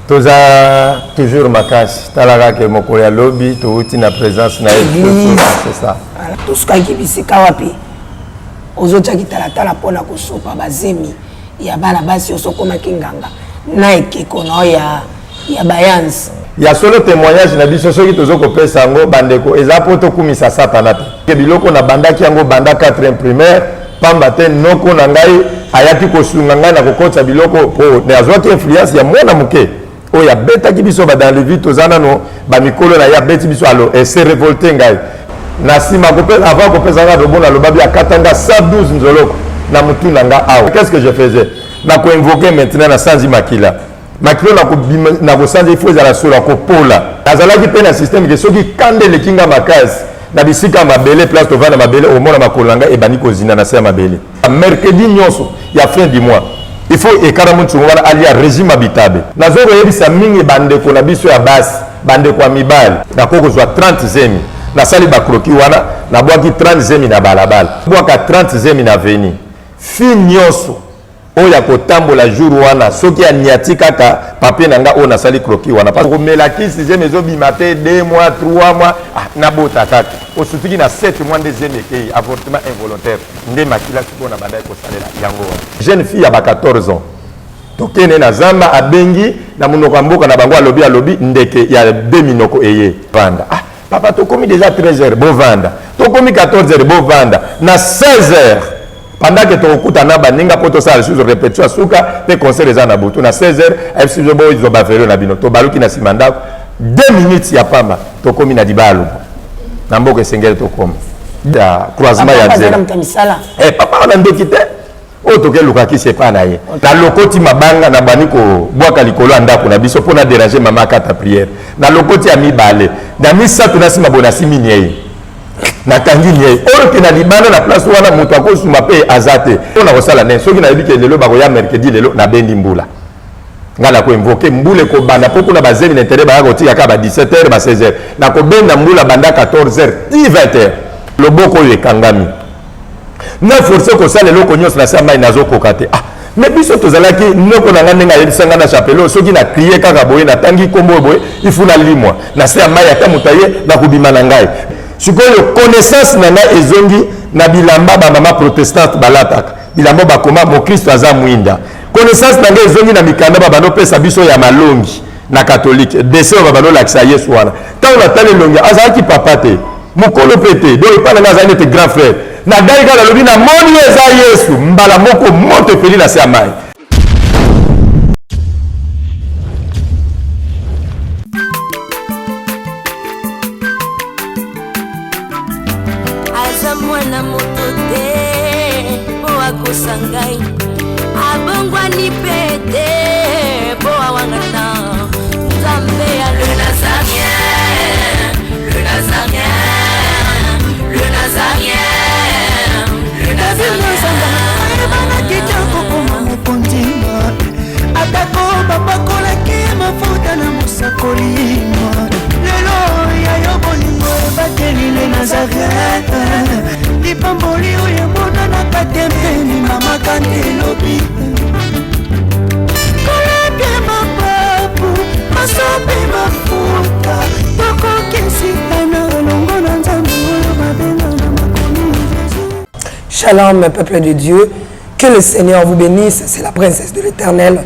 Toza toujours makasi talaka ke mokolo ya lobby touti na présence na église c'est ça tout ce qui bisika wapi ozocha kitalatala pona kosopa bazemi ya bana basi osokoma kinganga na ekiko na ya bayansi ya solo témoignage na biso soki tozoko pesa ngo bandeko eza poto kumisa satana te biloko na bandaki yango banda 4e primaire pamba te noko na ngai ayaki kosunga ngai na kokotsa biloko po ne azwaki influence ya mwana muke o ya beta ki biso ba dans le vie tozana no ba mikolo na ya beti biso alo et se révolter ngai na sima ko pesa avant ko pesa ngado bona lo babi akatanga 112 nzoloko na mutu na nga awa qu'est-ce que je faisais na ko invoquer maintenant na sanzi makila makilo na ko sanzi faut za la sola ko pola azalaki pe na système ke soki kande le kinga makazi na bisika mabele place tovana mabele au mona makolanga e bani kozina na se mabele mercredi nyonso ya fin du mois il faut ekara mutu wana alia régime habitable na zoro yebisa mingi bandeko na biso ya basi bandeko ya mibali na koko zwa 30 zemi na sali bakroki wana na bwaki 30 zemi na balabala bwaka 30 zemi na veni fi nyonso oya kotambola jour wana soki ya niati kaka papier nanga o na sali kroki wana parce que melaki sixième ezobima te 2 mois 3 mois na bota kaka osutiki na 7 mois deuxième ekei avortement involontaire nde makila siko na bandai kosalela yango jeune fille ya ba 14 ans tokene na zamba abengi na munoko mboka na bango alobi ndeke ya 2 minoko eye vanda papa tokomi déjà 13h bo vanda tokomi 14h bo vanda na 16h pendant que tu écoutes na baninga poto ça sur répétition suka te concert les anabutu na 16h FC Zobo ils ont baféré na bino to baluki na simanda 2 minutes ya pamba to komi na dibalo na mboko sengele to komi da croisement ya zero papa na ndokite o to ke lukaki c'est pas na ye na lokoti mabanga na baniko bwaka likolo andako na biso pona déranger mama kata prière na lokoti ya mibale na misa tunasima bona simini ye na tangi nye oro na libano na place wana mutu akosuma pe azate ona kosala ne soki na yebike lelo bako ya mercredi lelo na bendi mbula ngala ko invoquer mbule ko banda poko na bazemi na intérêt ba ko tika ka ba 17h ba 16h na ko benda mbula banda 14h 20h loboko ye kangami na forcer ko sala lelo ko nyos na sama inazo kokate mais biso tozalaki noko na ngana yebisanga na chapelo soki na crier kaka boye na tangi kombo boye ifuna limwa na se amaya ta mutaye na kubima na ngai sikoyo connaissance nanga ezongi na bilamba ba mama protestante balataka bilamba bakoma mo Kristo aza mwinda connaissance nanga ezongi na mikanda ba bano pesa biso ya malongi na catholique deseo ba bano lakisa Yesu wana tant on atale longi azaki papa te mokolo pete do ipana na zane te grand frère na daika la lobi na moni eza Yesu mbala moko monte peli na se amai mwana motote po akosangai abongwani pete po awangata nzambe ya le nazarien le nazarien le nazarien le nazarien bana kitoko koma mopondima atako babakolaki mafuta na mosakolima lelo ya yo bolingo bateli le nazarien lipamboli oyo monana katempeni mama kandelobi koleke mapapu masope mafuta tokokesitana olongo na nzambe oyo babenga na makomi Jésus. Shalom peuple de Dieu, que le Seigneur vous bénisse, c'est la princesse de l'Éternel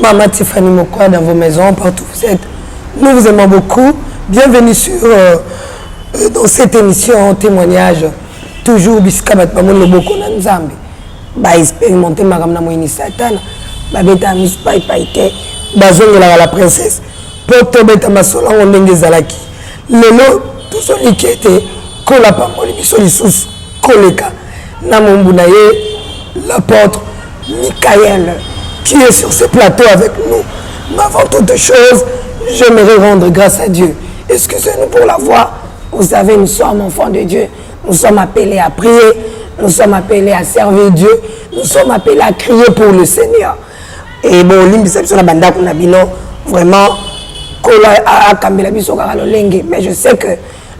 Maman Tiffany Mokwa dans vos maisons, partout où vous êtes. Nous vous aimons beaucoup, bienvenue sur dans cette émission témoignage toujours bisika bat pamon loboko na nzambe ba expérimenter makamna moini satana ba beta mispa ipaite bazongela la princesse poto beta masola ndenge zalaki lelo tout celui qui était kola pamoli biso lisusu koleka na mombu na ye l'apôtre Michael qui est sur ce plateau avec nous. Mais avant toute chose, j'aimerais rendre grâce à Dieu. Excusez-nous pour la voix. Vous savez, nous sommes enfants de Dieu. Nous sommes appelés à prier. Nous sommes appelés à servir Dieu. Nous sommes appelés à crier pour le Seigneur. Et bon, vraiment, mais je sais que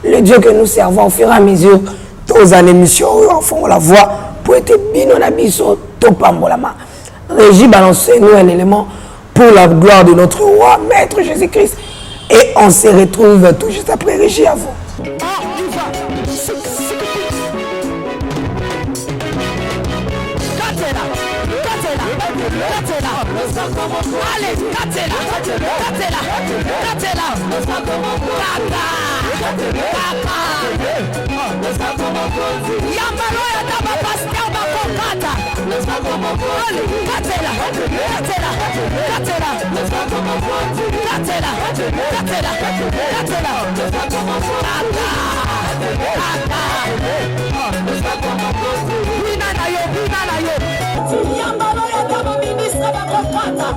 le Dieu que nous servons, au fur et à mesure, tous les émissions, on la voix, pour être bien, on a mis sur tout pambolama. Régie, balancez-nous un élément pour la gloire de notre roi, Maître Jésus-Christ. Et on se retrouve tout juste après. Régie à vous. Allez, Katela. Yambalo ya daba pasteur bakokata. Allez, Katela. Wina na yo. Yambalo ya daba ministre bakokata.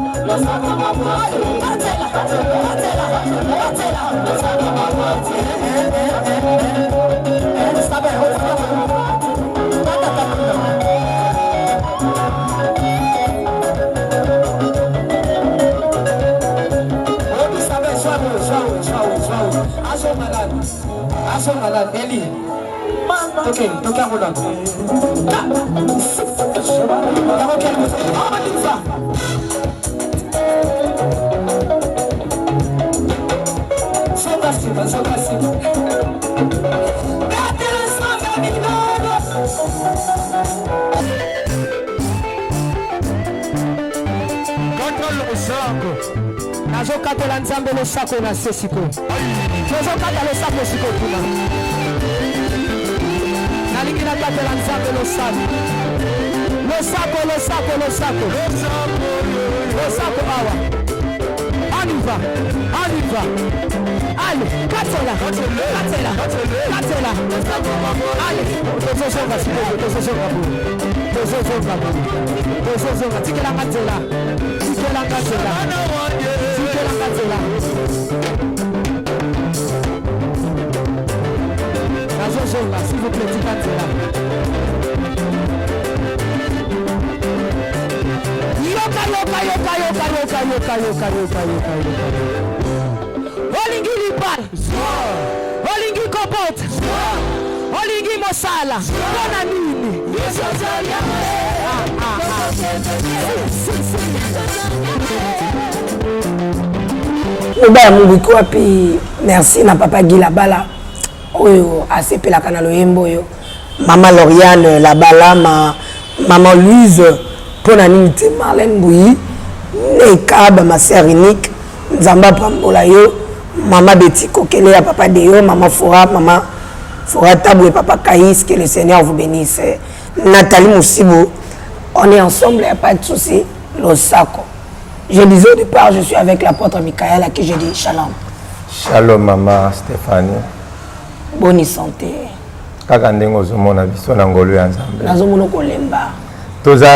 Okay, toka mula. Nazokatela nzambe losako na sesiko. Nazokatela losako siko kuna. Nalingi nakatela nzambe losako. Losako awa. Aniva. Allez, katela. Allez, tozosonga siko, tozosonga. Tikela katela. Nazosonga, s'il vous plaît, tikatela. Yoka. Olingi lipal. Olingi kopot. Olingi mosala. Bona nini? Oba Mungu wapi? Merci na papa Guy Labala. Oyo asepelaka na loyembo yo. Maman Lauriane Labala, maman Louise pona nini te Marlène Bouyi, Nekaba ma sœur unique, Nzamba Pambola yo, maman Betty Kokele ya papa Deo, maman Fora Tabou et papa Kaïs, que le Seigneur vous bénisse. Nathalie Moussibou, on est ensemble, il n'y a pas de souci. Losako. Je disais au départ, je suis avec l'apôtre Michael à qui je dis shalom. Shalom maman Stéphanie. Bonne santé. Kaka ndengo zomona biso na ngolo ya Nzambe. Nazomona kolemba. Toza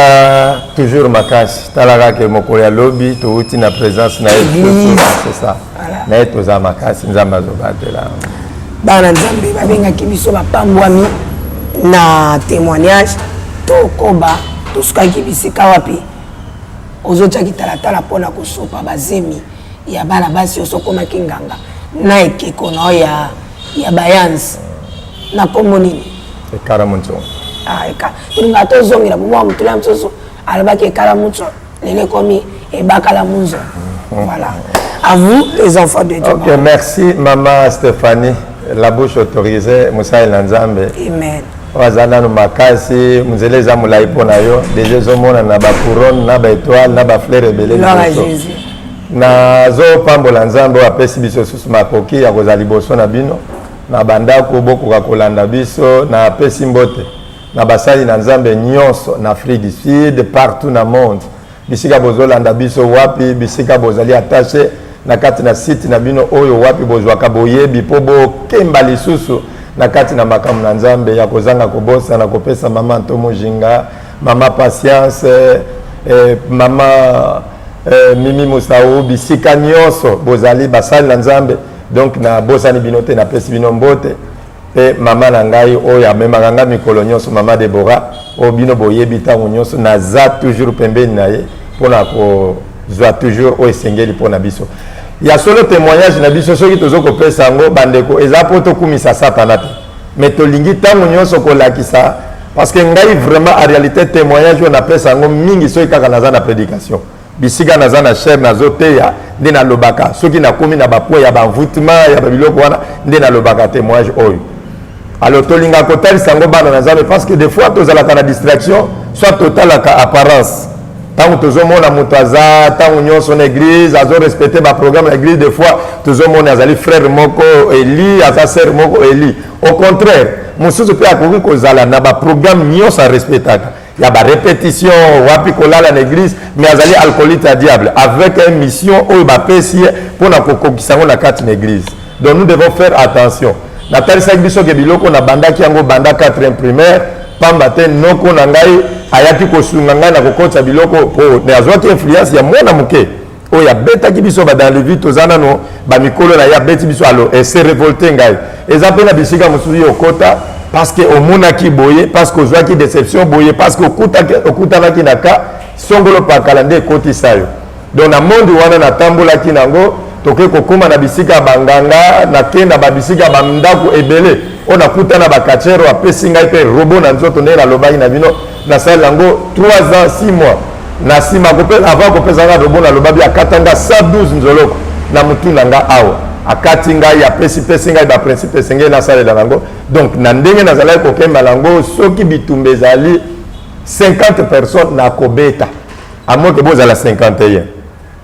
toujours makasi. Talaka ke mokolo ya lobi touti na présence na Yesu. C'est ça. Na toza makasi Nzambe azobatela. Bana Nzambe babengaki biso bapambwami na témoignage tokoba tosukaki bisika wapi ozotiaki talatala mpona kosopa bazemi ya bana basi osokomaki nganga na ekeko na ya bayanzi na kombo nini ekara muncho eka tulinga tozongela bomwa mutula msoso alobaki ekala muncho lele komi ebakala munzo. Voilà, à vous les enfants de Dieu. Ok, merci maman Stéphanie, la bouche autorisée Moussa Nzambe. Amen. Wazana no makasi mzeleza mulai pona yo deje zomona na ba couronne na ba étoile na ba fleur rebelle na zo pambola Nzambe apesi biso susu makoki ya kozali boso na bino na bandako bokoka kolanda biso na apesi mbote na basali na Nzambe nyonso na Afrique du Sud partout na monde bisika bozolanda biso wapi bisika bozali attaché na kati na site na bino oyo wapi bozwaka boyebi po bokemba lisusu na kati na makamu na Nzambe ya kozanga kobosa na kopesa mama Ntomo Jinga, mama Patience, mama Mimi Musau, bisika nyonso bozali basali na Nzambe donc na bosani binote na pesi bino mbote pe mama na ngai oyo amemaka nga mikolo nyonso mama Deborah o bino boyebi ntango nyonso naza toujours pembeni na ye mpona kozwa toujours oyo esengeli mpona biso ya solo témoignage na biso soki tozokopesa yango bandeko eza po tokumisa satana te mais tolingi ntango nyonso kolakisa parce que ngai vraiment en réalité témoignage oyo napesa yango mingi soki kaka naza na prédication bisika naza na chair nazoteya nde nalobaka soki nakomi na bapoint ya bavoûtement ya babiloko wana nde nalobaka témoignage oyo. Alors tolinga kotalisa yango bana na Nzambe parce que des fois tozalaka na distraction soit totalaka apparence tango tozomona moto aza tango nyonso na église azo respecter ba programme ya église des fois tozomona azali frère moko Eli aza sœur moko Eli. Au contraire mosusu pe akoki kozala na ba programme nyonso respectaka ya ba répétition wapi kolala na église mais azali alcoolique à diable avec une mission oyo bapesi pour na kokokisa ngo na kati na église. Donc nous devons faire attention. Natalisa biso ke biloko na bandaki yango banda 4e primaire pamba te noko na ngai ayaki kosunga ngai na kokotsa biloko po ne azwaki influence ya mwana moke oyo abetaki biso ba dans le vie tozana no ba mikolo na ya beti biso alors et se révolter ngai eza pe na bisika mosusu yo kota parce que omonaki boye parce que ozwaki déception boye parce que okutanaki na ka songolo pa calendrier kotisa yo. Donc na monde wana na tambolaki nango toke kokoma na bisika banganga na kenda ba bisika bandako ebele ona kutana ba kachero apesi ngai pe robo na nzoto ndela lobaki na bino na sala yango 3 ans 6 mois na sima ko pe avant ko pesa robo na lobabi akatanga 112 nzoloko na mutu nanga awa akati ngai apesi ngai ba principe senge na sala lango. Donc na ndenge na zala ko kemba lango soki bitumbe zali 50 personnes na kobeta à moins que bozala 51.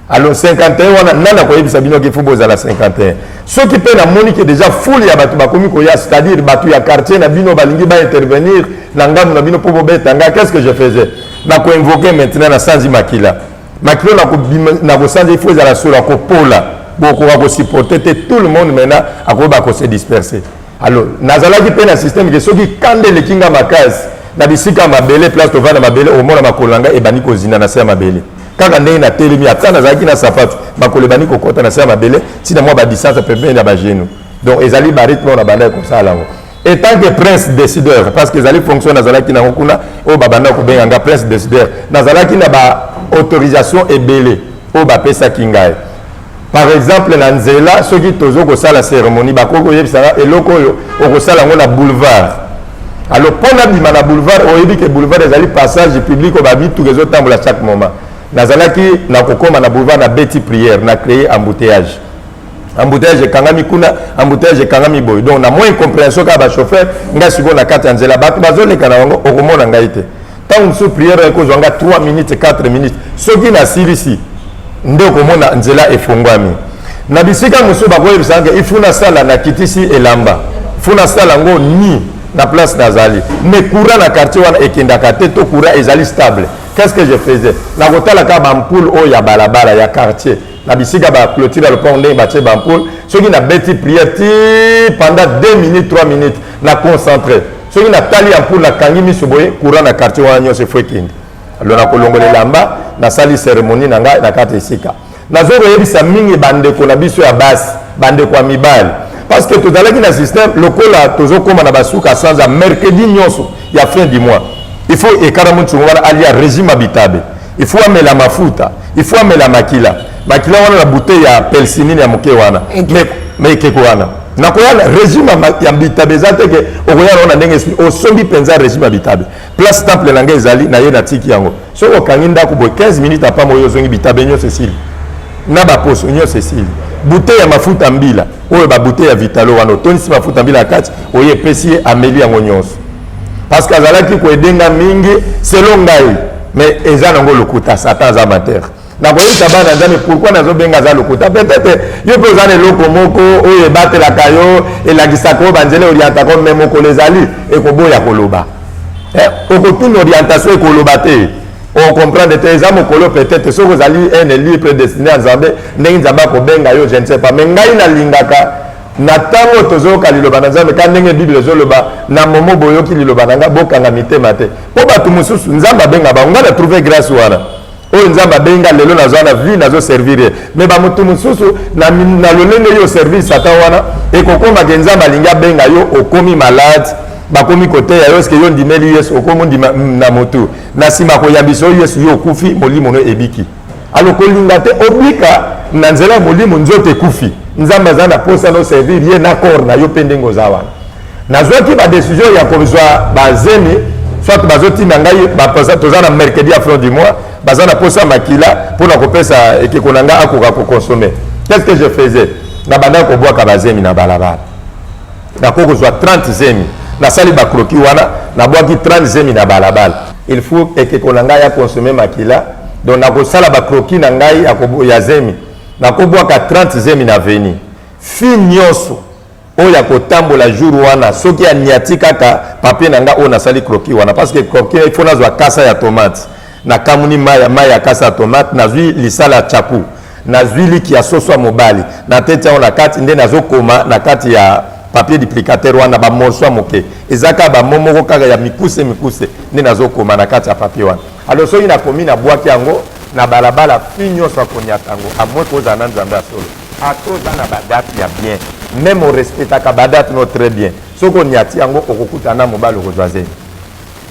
Alors 51 wana nana koyebisa bino ke fubo za la 51 ceux qui peut na monique déjà full ya batu bakomi ko ya c'est-à-dire batu ya quartier na bino balingi ba intervenir na ngamu na bino pobo beta nga qu'est-ce que je faisais na ko invoquer maintenant na sanzi makila na ko sanzi faut za la sura ko pola boko ko supporter tout le monde maintenant akoba ko se disperser. Alors nazala ki pe na système que ceux qui kande le kinga makasi na bisika mabele place to vana mabele au mona makolanga e bani ko zina na se mabele kaka ndenge na telemi atana zaki na sapatu makolo bani kokota na se mabele sina moi ba distance pembeni na ba genou. Donc ezali ba rythme na banda comme ça là. Et tant que prince décideur parce que ezali fonction na zalaki na kuna o babanda ko benga prince décideur na zalaki na ba autorisation ebele o ba pesa kingai. Par exemple na nzela soki tozo ko sala cérémonie ba koko yebisa eloko yo o ko sala ngo na boulevard. Alors pendant bima na boulevard o yebi que boulevard ezali passage public o ba bitu kezo tambola chaque moment. Nazalaki na kokoma na boulevard na beti prière na créer embouteillage kangami kuna embouteillage kangami boy. Donc na moins compréhension ka ba chauffeur nga siko na kati nzela ba bazoleka na ngo okomona ngai te tant sous prière ko zonga 3 minutes 4 minutes soki na silisi nde okomona nzela efungwami na bisika musu ba koyebisa que ifuna sala na kitisi elamba funa sala ngo ni na place nazali mais courant na quartier wana ekendaka te to courant ezali stable. Qu'est-ce que je faisais? La kotala ka bampoule o ya balabala ya quartier. La bisika ba clôture le pont ndenge batie bampoule. Ceux qui na beti prière pendant 2 minutes 3 minutes na concentré. Ceux qui na tali ampoule na kangi misoboye courant na quartier wana nyose fwe kindi. Alors na kolongole lamba na sali cérémonie na nga na kati sika. Na zoro yebisa mingi bandeko na biso ya basi bandeko ya mibali. Parce que tozalaki na système lokola tozokoma na basuka sans a mercredi nyonso ya fin du mois. Il faut ekaramu tungwana alia régime habitable. Il faut amela mafuta, il faut amela makila. Makila wana na bouteille ya pelsinine ya moke wana. Mais keko wana. Na koyana régime habitable zate ke okoyana wana ndenge o sombi penza régime habitable. Place temple langa ezali na ye na tiki yango. So okanginda ko 15 minutes apa moyo zongi bitabe nyo Cécile. Na ba poso nyo Cécile. Bouteille ya mafuta mbila. Oyo ba bouteille ya vitalo wana tonisi mafuta mbila kati oye pesi ameli yango nyonso. Parce que azalaki ko edenga mingi selon ngai mais eza nango lokuta satan za amateur na koyita bana nzambe pourquoi nazo benga za lokuta peut-être yo pe ozane loko moko oyo ebatelaka yo elagisaka banzele orienta comme même moko lezali ekoboya koloba okotuna orientation ekoloba te on comprend de tes âmes kolo peut-être soki ozali un élu prédestiné à nzambe ndenge nzambe akobenga yo je ne sais pas mais ngai nalingaka na tango tozoka liloba na nzambe ka ndenge bible ezoloba na momo boyoki liloba na nga bokanga mitema te po bato mosusu nzambe abenga bango nga na trouver grâce wana oyo nzambe abenga lelo nazwa na vie nazo servir mais bamoto mosusu na lolenge yo service ata wana ekokomaka nzambe alingi abenga yo okomi malade bakomi koteya yo eske yo ndimeli yesu okomi ndima na motu na nsima koyambisa oyo yesu yo okufi molimo no ebiki alo kolinga te obika na nzela molimo nzoto ekufi nzambe aza na posa no servir ye na corps na yo mpe ndenge oza wana nazwaki badécision ya kozwa bazemi soit bazotinda ngai toza na mercredi ya fin du mois bazana posa makila pour na kopesa ekekonanga akoka ko consommer. Qu'est-ce que je faisais? Na banda ko bois kabazemi na balabala. Na ko kozwa 30 zemi. Na sali ba kroki wana na bois ki 30 zemi na balabala. Il faut ekekonanga ya consommer makila. Donc na ko sala ba kroki na ngai ya zemi. Na ko bois ka 30 zemi na veni. Fi nyonso oya kotambola jour wana soki aniati kaka papier nanga o na sali kroki wana parce que kroki il faut nazwa kasa ya tomate na kamuni maya ya kasa ya tomate nazwi lisala chapu nazwi liki ya soso mobali na tete on na kati nde nazokoma na kati ya papier duplicateur wana ba morceau moke ezaka ba momoko kaka ya mikuse nde nazokoma na kati ya papier wana alors soki na komi na bwaki yango na balabala finyo sa konyatango amwe ko za nanzamba solo atoza na badate ya bien même on respecte ka badate no très bien soko nyati yango okokutana mobalo ko zazeni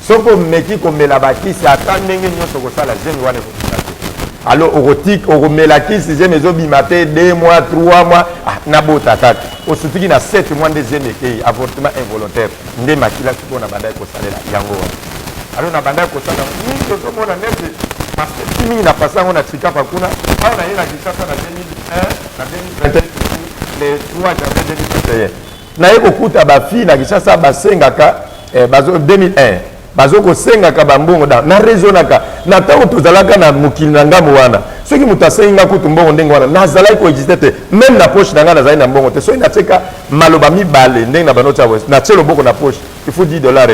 soko meki ko mela bakisi ata ndenge nyoso ko sala zemi wana ko tsaka alors okotik okomela kisi zemi zo bimate 2 mois 3 mois na bota kaka osutiki na 7 mois deuxième ekei avortement involontaire nde makila soko na bandai ko salela yango alors na bandai ko sala ni to mona nete parce que kimi na pasango na tsika pakuna pa na yela kisasa na 2001 na 2021 le 3 janvier 2021 na yeko kuta ba fille na kisasa basengaka bazo 2001 bazo ko sengaka bambongo na raisonaka na tango tozalaka na mukili na ngamu wana soki mutasenga kutu mbongo ndenge wana nazalaki ko exister te même na poche nanga nazali na mbongo te soki na tseka maloba mibale ndenge na banota west na tselo boko na poche il faut $10 ya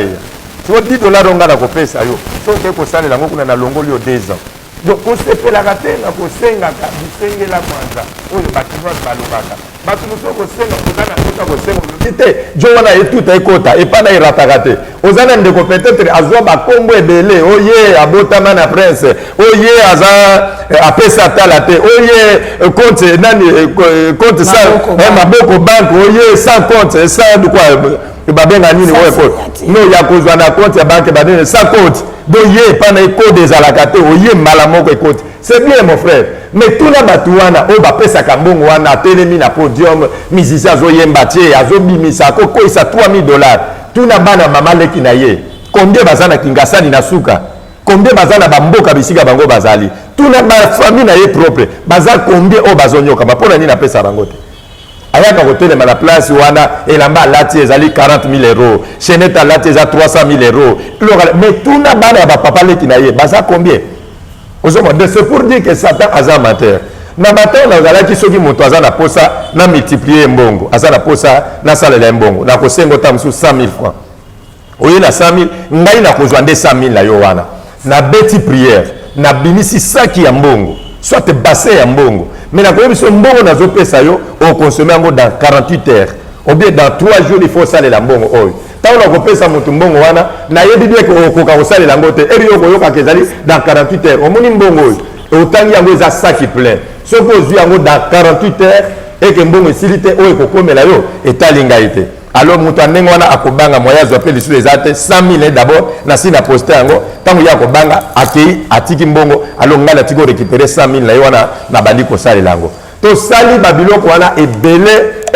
tu vois $10 onga na kopesa yo soki ko salela ngo kuna na longoli yo 2 ans donc kosepelaka te na kosengaka bisengela kwanza oyo batinwa balobaka bato mosusu kosenga koza na kota kosenga olobi te jo wana etuta ekota epana erataka te oza na ndeko peut-être azwa bakombo ebele oye abotama na prince oye aza apesa tala te oye compte nani compte sa maboko banque oye sans compte sans quoi babenga nini oye compte no ya kozwa na compte ya banque badene sans compte donc ye pana eko des alakate oye malamoko ekote c'est bien mon frère mais tout na batuana o ba pesa kambongo wana telemi na podium musicien azoyemba tie azobimisa kokoisa $3000 tout na bana mama leki na ye combien bazana kingasani na suka combien bazana bamboka bisika bango bazali tout na ba famille na ye propre baza combien o bazonyoka mapona ni na pesa bango te ayaka kotelema na place wana elamba alati ezali 40,000 euros chenette alati eza 300,000 euros mais tuna bana ya bapapa leki na ye baza combien c'est pour dire que Satan aza amateur na matin nazalaki soki moto aza na posa na multiplier mbongo aza na posa na salela mbongo na kosengo ta mosusu 100,000 francs oye na 100,000 ngai na kozwa nde 100,000 na yo wana na beti prière na binisi saki ya mbongo soit bassin ya mbongo mais na koyebi so mbongo nazopesa yo okonsome yango dans 48 heures ou bien dans 3 jours il faut salela mbongo oyo ntango nakopesa motu mbongo wana nayebi bien ke okoka kosalela yango te eri okoyokaka ezali dans 48 heures omoni mbongo oyo otangi yango eza saki plein soki ozwi yango dans 48 heures eke mbongo esili te oyo ekokomela yo etali ngai te alors moto andenge wana akobanga moya azwa mpe lisusu eza te 100,000 d'abord na si na poste yango ntango ye akobanga akei atiki mbongo alors ngai natiki orécupere 100,000 na ye wana na bandi kosalela yango tosali babiloko wana ebele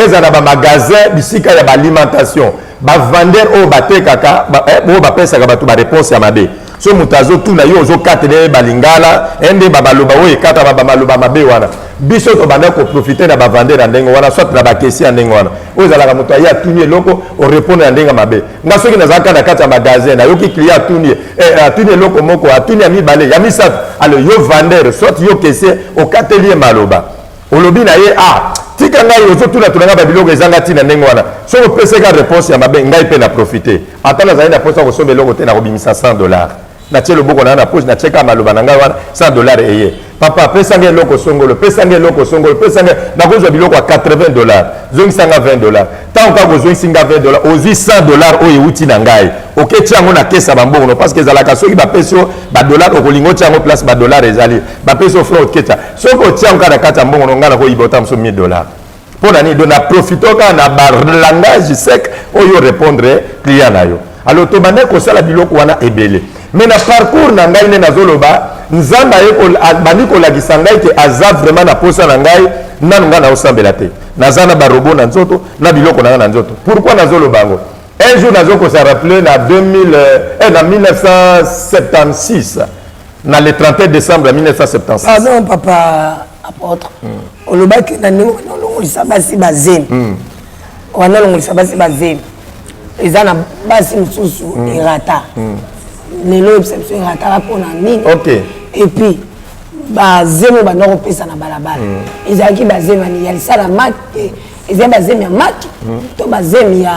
eza na bamagasin bisika ya baalimentation bavandeur oyo batekaka oyo bapesaka bato bareponse ya mabe so moto azotuna yo ozokatele balingala nde babaloba oyo ekata bamaloba mabe wana biso tobanda koprofite na bavandeur ya ndenge wana soit na bakesi ya ndenge wana oyo ezalaka moto aye atuni eloko orepondre ya ndenge mabe nga soki nazalaka na kati ya magasin nayoki client atuni eloko moko atuni ya mibale ya misato alors yo vandeur soit yo kesi okateli ye maloba olobi na ye tika ngai ozotuna tunanga babiloko ezanga ntina ndenge wana soki opesaka réponse ya mabe ngai mpe na profite ata nazali na posa kosomba eloko te nakobimisa $100 natie loboko nanga na poche natieka maloba na ngai wana $100 eye papa pesanga eloko songolo pesanga eloko songolo pesanga nakozwa biloko ya $80 zongisanga $20 ntango kaka ozongisinga $20 ozwi $100 oyo euti na ngai oketi yango na kesa bambongono parce que ezalaka soki bapesi yo $, okolinga otia yango place $, ezali bapesi yo franc oketa soki otia yango kaka na kati ya mbongono ngai nakoyiba ota moso $1000 mpo na nini do na profite kaka na balangage sec oyo répondre client na yo alors tobande kosala biloko wana ebele mais na parcours na ngai nde nazoloba nzambe bandi kolakisa ngai ke aza vraiment na posa na ngai nanu ngai naosambela te naza na barobo na nzoto na biloko na ngai na nzoto pourquoi nazoloba yango un jour nazokosa rappele na 1976 na le 31 décembre 1976. Pardon, papa apôtre. On le bat que nous on s'abassi bazem. On a on s'abassi bazem. Les ana basi mususu irata. Les lobes c'est irata là pour na nini. OK. Et puis bazem ba no pesa na balabala. Ezaki bazem ni ya sala mat ezaki bazem ya mat to bazem ya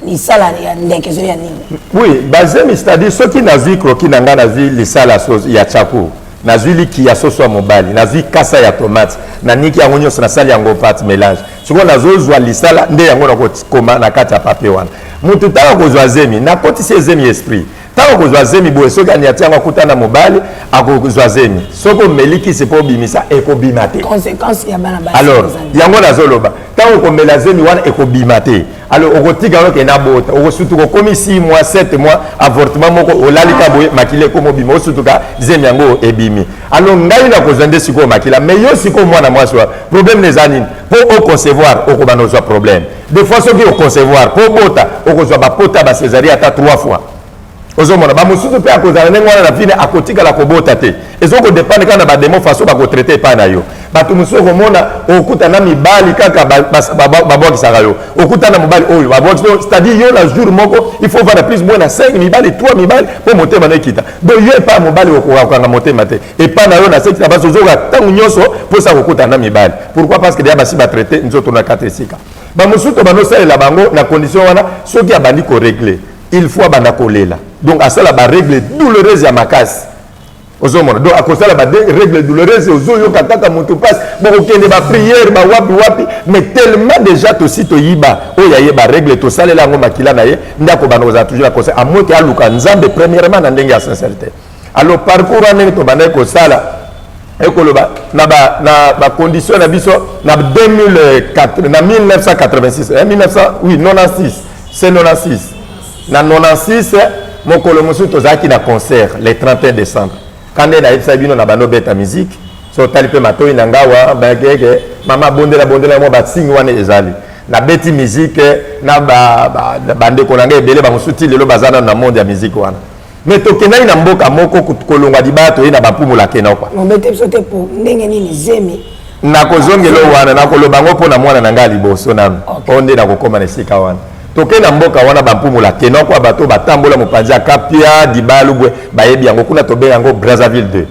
ni sala ya ndeke zo ya nini. Oui, bazem c'est-à-dire ceux qui nazi croquis nanga nazi les sala sauce ya chakou. Nazuli ki ya soso mobali, nazuli kasa ya tomate, na niki yango nyonso na sali yango pâte mélange. Siko nazozwa lisala nde yango na koma na kati ya papier wana. Mutu tawa kozwa zemi, na kotisi zemi esprit. Tawa kozwa zemi boye soki aniati yango akutana mobali, akozwa zemi. Soko meliki sepo bimisa ekobimate. Conséquence ya bana basi. Alors, yango nazoloba. Tawa komela zemi wana ekobimate. Alors, okotika yoke na bota. Okosutu komi 6 mois, 7 mois avortement moko olalika boye makile komo bima osutuka zemi yango ebimi. Alors, ngai na kozande siko makila, mais yo siko mwana mwasi wa problème les anines. Pour concevoir, okobanozwa problème. Des fois ceux qui au concevoir, pour bota, okozwa ba pota ba césarienne ata 3 fois. Ozomona ba mususu pe akozala nengwana na fine akotika la kobota te. Ezoko dépendre kana ba démon façon ba ko traiter pa na yo. Batu mususu komona okuta na mibali kaka ba saka yo. Okuta na mibali oyo ba c'est-à-dire yo la jour moko il faut voir plus moins na 5 mibali 3 mibali pour monter na kita. Donc yo pa mobali okokanga monter mate. Et pa na yo na sekita ba sozoka tangu nyoso pour ça okuta na mibali. Pourquoi? Parce que déjà basi ba traiter nzoto na 4 sika. Ba mususu ba no sala la bango na condition wana soki abandi ko régler. Il faut abanda kolela. Donc à ça la règle douloureuse ya makasi. Ozomona donc à cause ça la règle douloureuse ozoyo kataka mutu passe bon okende ba prière ba wapi mais tellement déjà to sito yiba o ya yeba règle to salela ngo makila na ye ndako bana oza toujours conseil à moins que aluka nzambe premièrement na ndenge ya sincérité. Alors parcours ane to bana ko sala ekoloba na ba condition na biso na 2004 na 1986 oui 96 c'est 96 na 96 mon colomosu tozaki na concert le 31 décembre quand on a eu bino na bano beta musique so talipe matoi na ngawa bagege mama bondela mo batsingi wana ezali na beti musique na bande konanga ebele ba musuti lelo bazana na monde ya musique wana mais tokenda na mboka moko kolonga dibato ina bapumula kena kwa mon bete sote pour ndenge nini zemi na kozongelo wana na koloba ngo pona mwana na ngali boso nanu onde na kokoma na sika wana toke na mboka wana bampumula kena kwa bato batambola mopanza kapia dibalubwe bayebi yango kuna tobe yango Brazzaville 2.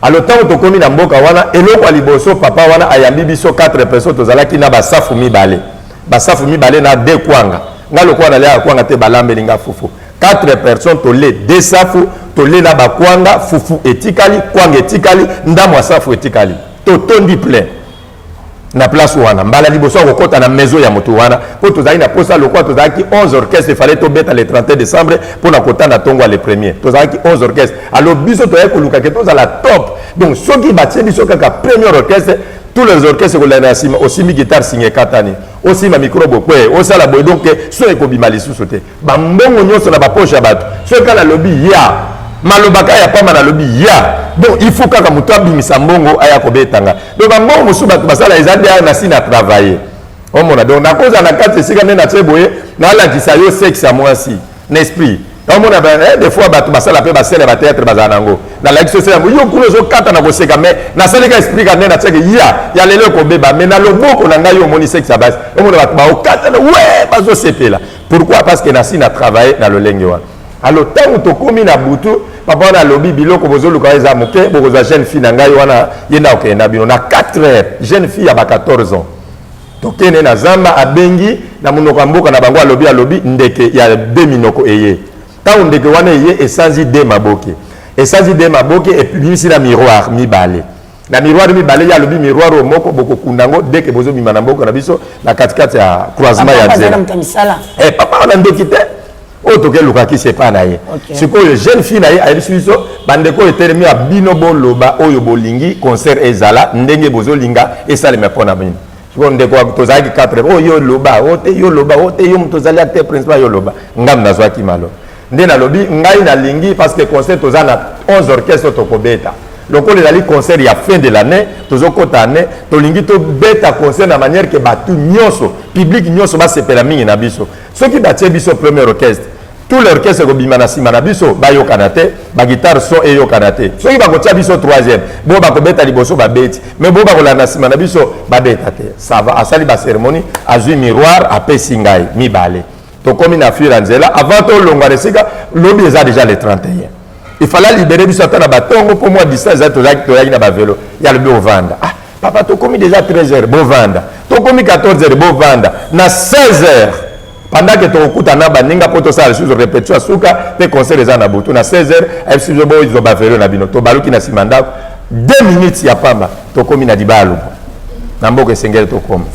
Alors tant tokomi na mboka wana eloko liboso papa wana ayambi biso 4 personnes tozalaki na basafu mibale na de kwanga ngalo kwa na lea kwanga te balambe linga fufu 4 personnes tole de safu tole na bakwanga fufu etikali kwanga etikali ndamo safu etikali totondi plein na place wana mbala liboso kokota na maison ya moto wana po tozali na posa lokwa tozalaki 11 orchestres il fallait tobeta le 31 décembre pour na kota na tongo le premier tozalaki 11 orchestres alors biso toye koluka ke tozala top donc soki batie biso kaka premier orchestre tous les orchestres ko la sima aussi mi guitare signé katani aussi ma micro bokwe osala boy donc so ekobima lisusu te bambongo nyonso na bapoche ya bato so kala lobby ya malobaka ya pamba na lobby ya donc il faut kaka muto abimisa mbongo aya kobetanga donc mbongo musu bato basala ezade na sina travailler omona donc na cause na kati sika nena tseboye na la kisayo sexe à moi si n'esprit omona des fois bato basala pe basele ba théâtre bazanango na la kiso sema yo kuno zo kata na koseka mais na salika explique nena tseke ya lelo ko beba mais na loboko na ngai yo moni sexe à base omona bato ba okata ouais bazo sepela pourquoi? Parce que na sina travailler na lolenge wana. Alors tant to komi na butu papa na lobby biloko bozolu ka eza moke bokoza jeune fille na ngai wana yenda okenda bino na 4 heures jeune fille ya 14 ans tokene na zamba abengi na munoko mboka na bango alobi ndeke ya 2 minoko eye tant ndeke wana eye esanzi de maboke et puis ici na miroir mibale na miroir mibale ya lobi miroir o moko boko kundango deke bozo bima na mboka na biso na katikati ya croisement ya zela papa on a ndekite otoke lukaki sepa na ye sikoyo jeune fille na ye ayebisi biso bandeko etelemi ya bino boloba oyo bolingi concert ezala ndenge bozolinga esalema mpona bino sikoyo ndeko tozalaki 4 oyo loba ote yo loba ote yo moto ozali acteur principal yo loba ngam nazwaki malo nde nalobi ngai nalingi parce que concert toza na 11 orchestre tokobeta lokolo ezali concert ya fin de l'année tozokota année tolingi tobeta concert na manière que batu nyonso public nyonso basepela mingi na biso soki batie biso premier orchestre tout l'orchestre kobima na sima na biso bayokana te baguitare son eyokana te soki bakotia biso troisième bo bakobeta liboso babeti mais bo bakolanda na sima na biso babeta te ça va asali bacérémonie azwi miroir apesi ngai mibale tokomi na fuir nzela avant tolongwa resika lobi eza déjà le 31 il fallait libérer biso ata na batongo pour moi distance eza toyaki na bavelo ya lobi ovanda ah papa tokomi déjà 13h bovanda tokomi 14h bovanda na 16h pendant que tu na baninga poto ça sur répétition suka te concert eza na butu na 16h FC Zobo izo bavelo na bino to baluki na simanda 2 minutes ya pamba tokomi na dibalu na mboko esengeli tokomi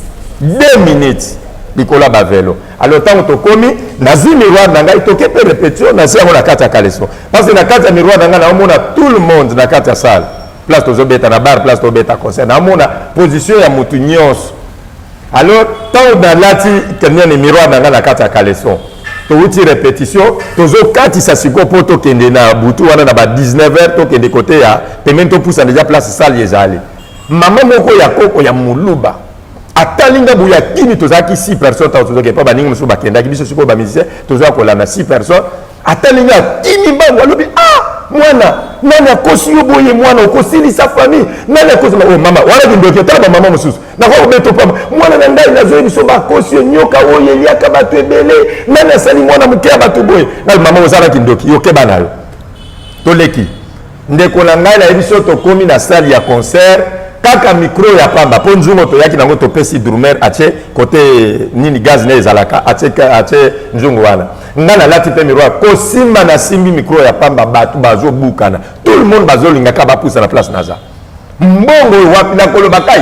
2 minutes likola bavelo alors tant tokomi na zi miroir na ngai toke pe répétition na sia na kata kaleso parce que na kata miroir na ngai na mona tout le monde na kata salle place to beta na bar place to beta concert na mona position ya mutu nyonso. Alors, tant dans l'ati, quelqu'un est miroir dans la carte à caleçon. Tu as répétition, tu as quand ça s'y pour toi qui est na boutou, on a 19h, toi qui est de côté, et même tu pousses déjà place ça les aller. Maman moko ya koko ya muluba. Atalinga buya kini tu as 6 personnes, tu as pas baninga musu bakenda, qui biso siko ba musicien, tu as ko la 6 personnes. Atalinga kini ba walobi mwana nani akosi yo boye mwana okosili sa famille nani akosi oh mama wala kindoki tala mama mususu na ko beto pamba mwana na ndai na zoyi so bakosi nyoka oye liaka batu ebele nani asali mwana mukia batu boye na mama ozala kindoki yo keba nayo toleki ndeko na ngai na ebiso to komi na salle ya concert kaka micro ya pamba po nzungo to yaki nango to pesi drummer ache côté nini gaz ne ezalaka ache nzungo wana ngana lati pe miroir ko simba na simbi micro ya pamba batu bazo bukana tout le monde bazo linga ka bapusa na place naza mbongo wapi na kolobaka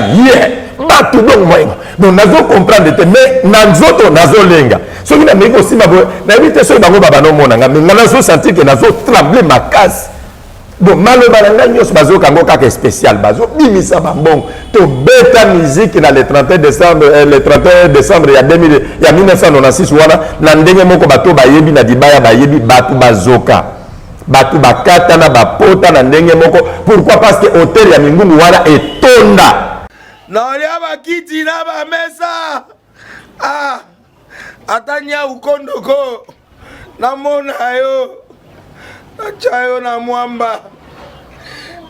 batu donc moyenga donc nazo comprendre te mais nanzoto nazo lenga soki na meko simba bo na éviter so bango baba no mona nga ngana so sentir que nazo trembler makasi. Donc, malheureusement, nous avons un spécial. Nous avons bêta musique dans le 31 décembre, il y a 1996. Nous avons bateau bayebi na dibaya bayebi batu bazoka. Batu bakata na bapota na ndenge moko. Pourquoi? Parce que hôtel ya mingungu wana etonda. Na olia bakiti na ba mesa. Ah. Atanya ukondoko. Na mona yo. Chayo na mwamba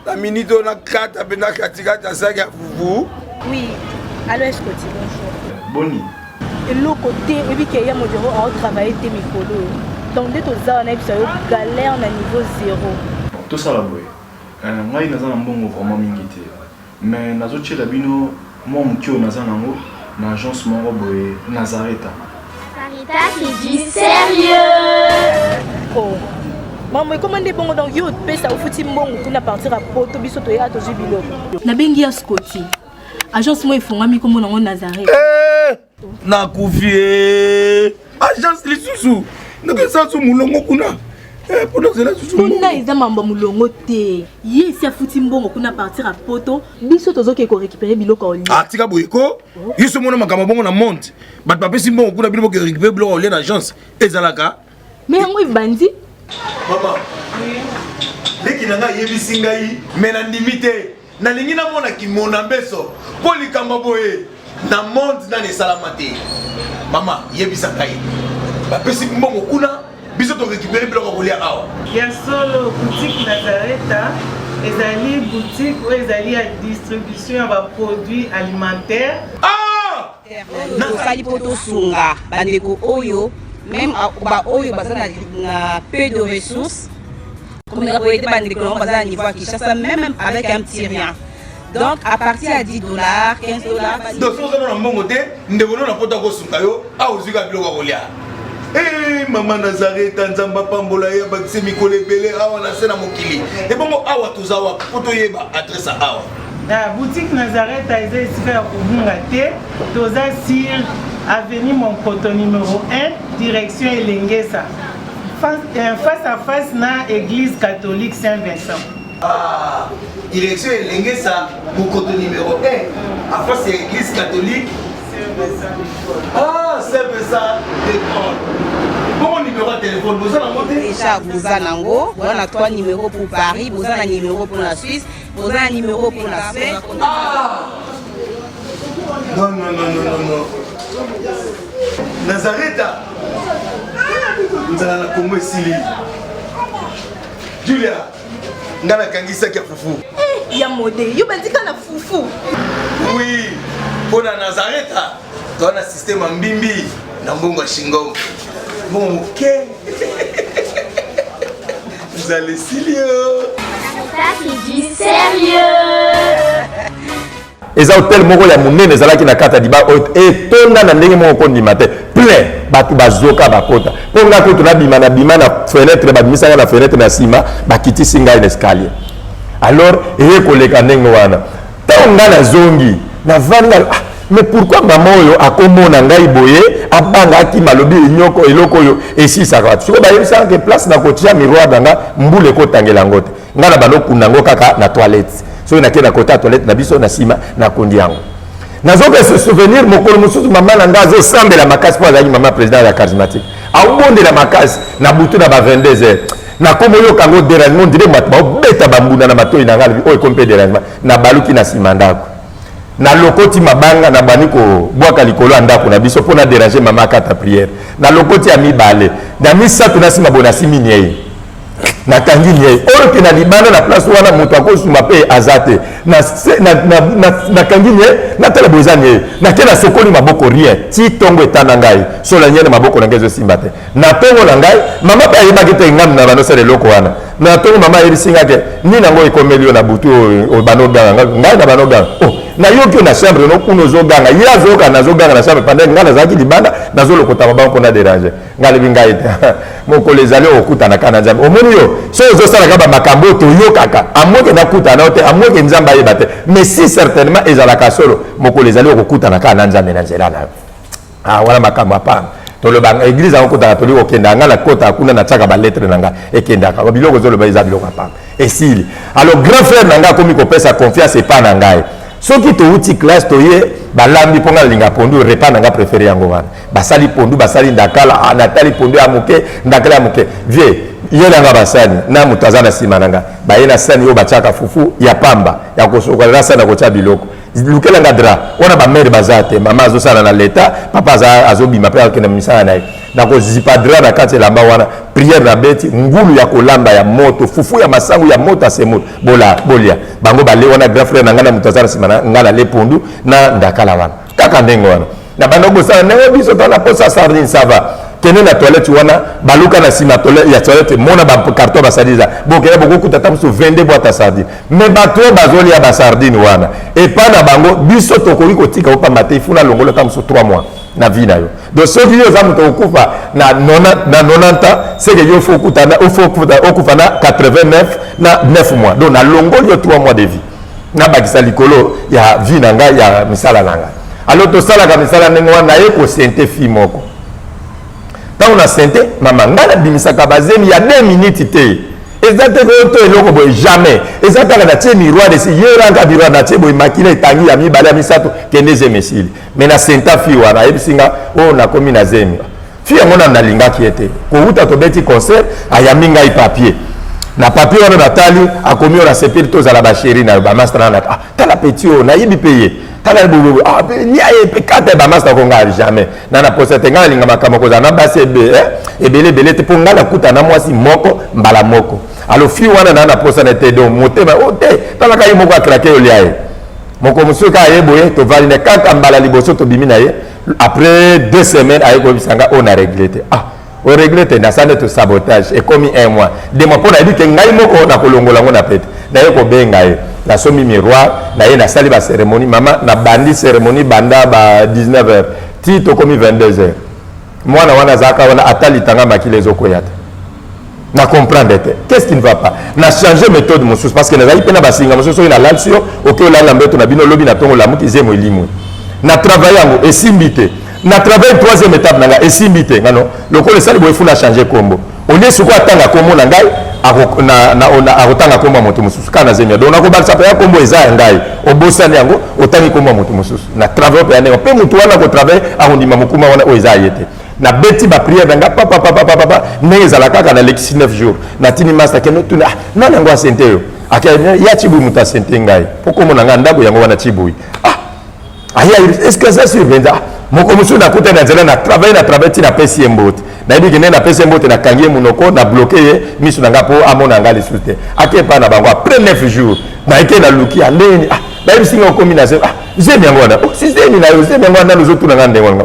la minute on a 4 bena katikata saga fufu. Oui, alors est-ce que tu bonjour Boni et le côté et puis qu'il y a mon bureau à travailler tes micros donc dès tout ça on a eu galère na niveau 0 tout ça là boy ngai naza na mbongo vraiment mingi te mais nazo tchela bino moi mukio naza nango na agence moko boy Nazareta C'est du sérieux. Oh maman comment des bons donc yo pesa au futi mbongo kuna partir à poto biso to ya to jibilo na bengi ya Scotty agence moi ifungami comme na Nazareth na kufie agence lisusu ndeke sa su mulongo kuna pour cela su kuna eza mambo mulongo te ye si afuti mbongo kuna partir à poto biso to zoke ko récupérer biloko oli atika boyeko yiso mona makamba bongo na monte bat papesi mbongo kuna biloko ko récupérer biloko oli na agence ezalaka mais ngo bandi Maman, dès qu'il y a un yebisingaï, mais na limité, na lingina mona ki mona beso, poli kambaboye, na monde na ne salamate. Maman, yebisangaï. Ba pesi mbongo kuna, biso to récupérer biloko kolia awa. Ya solo boutique Nazareta, ezali boutique où ezali à distribution ya produits alimentaires. Ah! Na sali poto sunga, bandeko oyo. Même à Oyo, na peu de ressources, comme nous avons été à niveau à Kinshasa, même avec un petit rien. Donc, à partir de $10, $15. Donc, si vous avez un bon côté, nous devons nous porter au Sunkayo, à Ozuka Blogolia. Eh, maman Nazareth, Tanzamba Pambola, Bakse Mikole Bele, Awa Nasena Mokili. Et bon, Awa Tozawa, Potoyeba, adresse à Awa. La boutique Nazareth a été ici à Koubungate, Toza Sir, avenue Monkoto numéro 1, direction Elengesa. Face à face na église catholique Saint-Vincent. Ah, direction Elengesa, Monkoto numéro 1, à face à l'église catholique Saint-Vincent. Ah, Saint-Vincent de bon numéro de téléphone, vous avez monté déjà, vous avez on a 3 numéros pour Paris, vous avez un numéro pour la Suisse, vous avez un numéro pour la Suède. Ah! Non, non, non, non, non, non. Nazareta. kozala na Congo esili. Julia, ngana kangisaki ya fufu. Ya mode, yo bandika na fufu. Oui, pour na Nazareth, toi na système mbimbi na mbongo shingo. Bon, OK. Vous allez sérieux. Carita qui dit sérieux. Eza hotel moko ya munene ezalaki na kata diba etonda na ndenge moko kondima te plein bato bazoka bapota mpo nga kutu nabima na fenêtre babimisaka na fenêtre na nsima bakitisi ngai na escalier alors eye koleka ndenge wana ntango ngai nazongi navandi ngai mais pourquoi mama oyo akomona ngai boye abangaki malobi enyoko eloko oyo esisaka bato siko bayebisaka ke place na kotia miroir nanga mbula ekotangela yango te ngai na banokunda yango kaka na toilette soki nakei na kota ya toilette na biso na nsima nakondi yango nazoka se souvenir mokolo mosusu mama na ngai azosambela makasi mpo azalaki mama président ya charismatique aobondela makasi na butu na ba 22 heures nakomi oyoka yango dérangement ndire bato baobeta bambunda na matoi na ngai oyo ekomi mpe dérangement nabaluki na nsima ndako nalokoti mabanga na bani kobwaka likolo ya ndako na biso mpo na déranger mama akata prière nalokoti ya mibale na misato na nsima boye nasimi niei nakangi niei oyo ke na libanda na place wana moto akosuma mpe aza te nakangi niei natala boye eza niei nake nasokoli maboko rien ti ntongo etana ngai sola niei na maboko na ngai ezosimba te na ntongo na ngai mama mpe ayebaki te ngambi na banosala eloko wana na ntongo mama ayebisinga ke nini yango ekomeli yo na butu oyo banoganga ngai na banoganga nayoki yo na chambre nokuna ozoganga ye azoyoka nazoganga na chambre pendant ngai nazalaki libanda nazolokota mabango mpona déranger ngai lebi ngai te mokolo ezali okutana kaka na nzambe omoni yo so ozosalaka bamakambo oyo toyokaka amweke nakutana yo te amweke nzambe ayeba te mais si certainement ezalaka solo mokolo ezali okokutana kaka na nzambe na nzela na yo wana makambo apana tolobanga église yango kotaka toli kokenda ngai nakotaka kuna natiaka balettre na ngai ekendaka biloko ozoloba eza biloko apana esili alors grand frère na ngai akomi kopesa confiance epa na ngai soki touti classe toye balambi mpo nga nalinga pondu repas na nga préféré yango wana basali pondu basali ndakala natali pondu ya moke ndakala ya moke vie ye nanga basani na moto aza na nsima na nga baye na sani oyo batiaka fufu ya pamba ya kosokola na sani ya kotia biloko lukelanga dra wana bamere baza te mama azosala na leta papa azobima mpe akokende misala na ye nakozipa dra na kati elamba wana prière na beti ngulu ya kolamba ya moto fufu ya masangu ya moto asemoto bolia bango bale wana grand frère na ngai na moto aza na nsima na ngai na lepondu na ndakala wana kaka ndenge wana na banda kosala ndenge biso tona posa sardine sava kende na toilette wana baluka na nsima ya toilette mona bacarton basardine bokende bokokuta ta mosusu 22 boîte ya sardine mais bato oyo bazolia basardine wana epa na bango biso tokoki kotika opamba te ifuna longola ta mosusu 3 mois na vie na yo donc soki yo oza moto okufa na 90 ans seke yo okufa na 89 na 9 mois donc nalongoli yo 3 mois de vie nabakisa likolo ya vie na ngai ya misala na ngai alors tosalaka misala ndenge wana naye kosente fille moko ntango na sente mama ngai nabimisaka bazemi ya 2 minutes te eza te to eloko boye jamais eza kaka natie miroir esi yeranga miroir natie boye makila etangi ya mibale ya misato kende zemi esili me na senta fille wana ayebisinga oyo nakomi na zemi fille yango nalingaki ete kouta tobeti concert ayambi ngai papier na papier wana natali akomi oyo nasepeli tozala basheri na yo bamastra na tala peti oyo nayebi mpe ye tala bobo niaye pe kata bamastra konga jamais na posa te ngai nalinga makambo kozala na basi ebele te mpo ngai nakuta na mwasi moko mbala moko alors fille wana na posa na te do motema o te talaka ye moko akrake olia ye moko mosusu kaka ye boye tovali na kaka mbala liboso tobimi na ye après 2 semaines aye koyebisanga oyo na réglé te o réglé te nasala to sabotage ekomi 1 mois de mwa mpo nayebi ke ngai moko nakolongola yango na pete naye kobenga ye nasomi miroir naye nasali bacérémonie mama na bandi cérémonie banda ba 19 heures ti tokomi 22 heures mwana wana azalaka wana ata litanga makila ezokoya te na comprendre te qu'est-ce qui ne va pas na changer méthode mosusu parce que nazali mpe na basinga mosusu soki nalalisi yo oke olanga mbeto na bino lobi na ntongo lamuki zemo elimwi na travaille yango esimbi te na travaille 3e étape na ngai esimbi te ngano lokolo esali boye funa changer kombo olie sikoyo atanga kombo na ngai akotanga kombo ya moto mosusu kaka na zemia donc nakobalisa mpe ya kombo eza ya ngai obosani yango otangi kombo ya moto mosusu na travaille mpe ya ndenge mpe motu wana kotravaille akondima mokuma wana oyo eza ye te na beti bapriere na ngai papa ndenge ezala kaka na lekisi 9 jours natini master kende tuna nani yango asente yo ya tibui moto asente ngai mpo kombo na ngai ndako yango wana tibui aya est ce que ça survenza moko musu na kuta na nzela na travail ti na pesi mbote na bibi kene na pesi mbote na kangie munoko na bloquer misu na ngapo amona ngali sute ake pa na bango après 9 jours na eke na luki andeni na bibi singa combination zemi ngona si zemi na yo zemi ngona nous autres na ngande ngona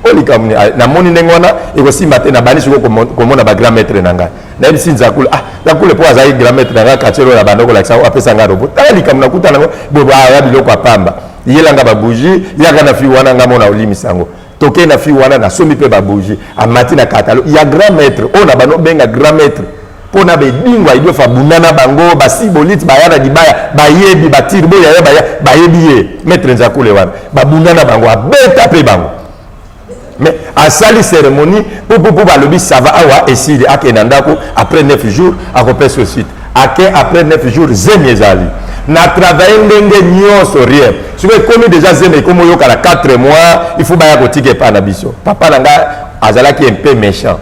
olikamni na moni ngona eko simba te na bani siko komona ba grand maître na ngai na bibi sinza kula zakule po azai grand maître na ngai katelo na bandoko la kisa apesa ngaro tali kamna kuta na bo ya biloko apamba yelanga ba bougie yaka na fi wana ngamona olimi sango toke na fi wana na somi pe ba bougie amati na katalo ya grand maître ona bano benga grand maître pona be dingwa ido fa bunana bango basi bolite bayana dibaya bayebi batirbo ya bayebi ye maître nzakule wana babunana bango abeta pe bango mais à sali cérémonie pour balobi ça va awa eside akenandako après 9 jours à repère sur site après 9 jours zemiezali na travailler ndenge nyonso rien soki ekomi déjà zeme ekomi oyoka na 4 mois il faut baya kotike epa na biso papa na nga azalaki un peu méchant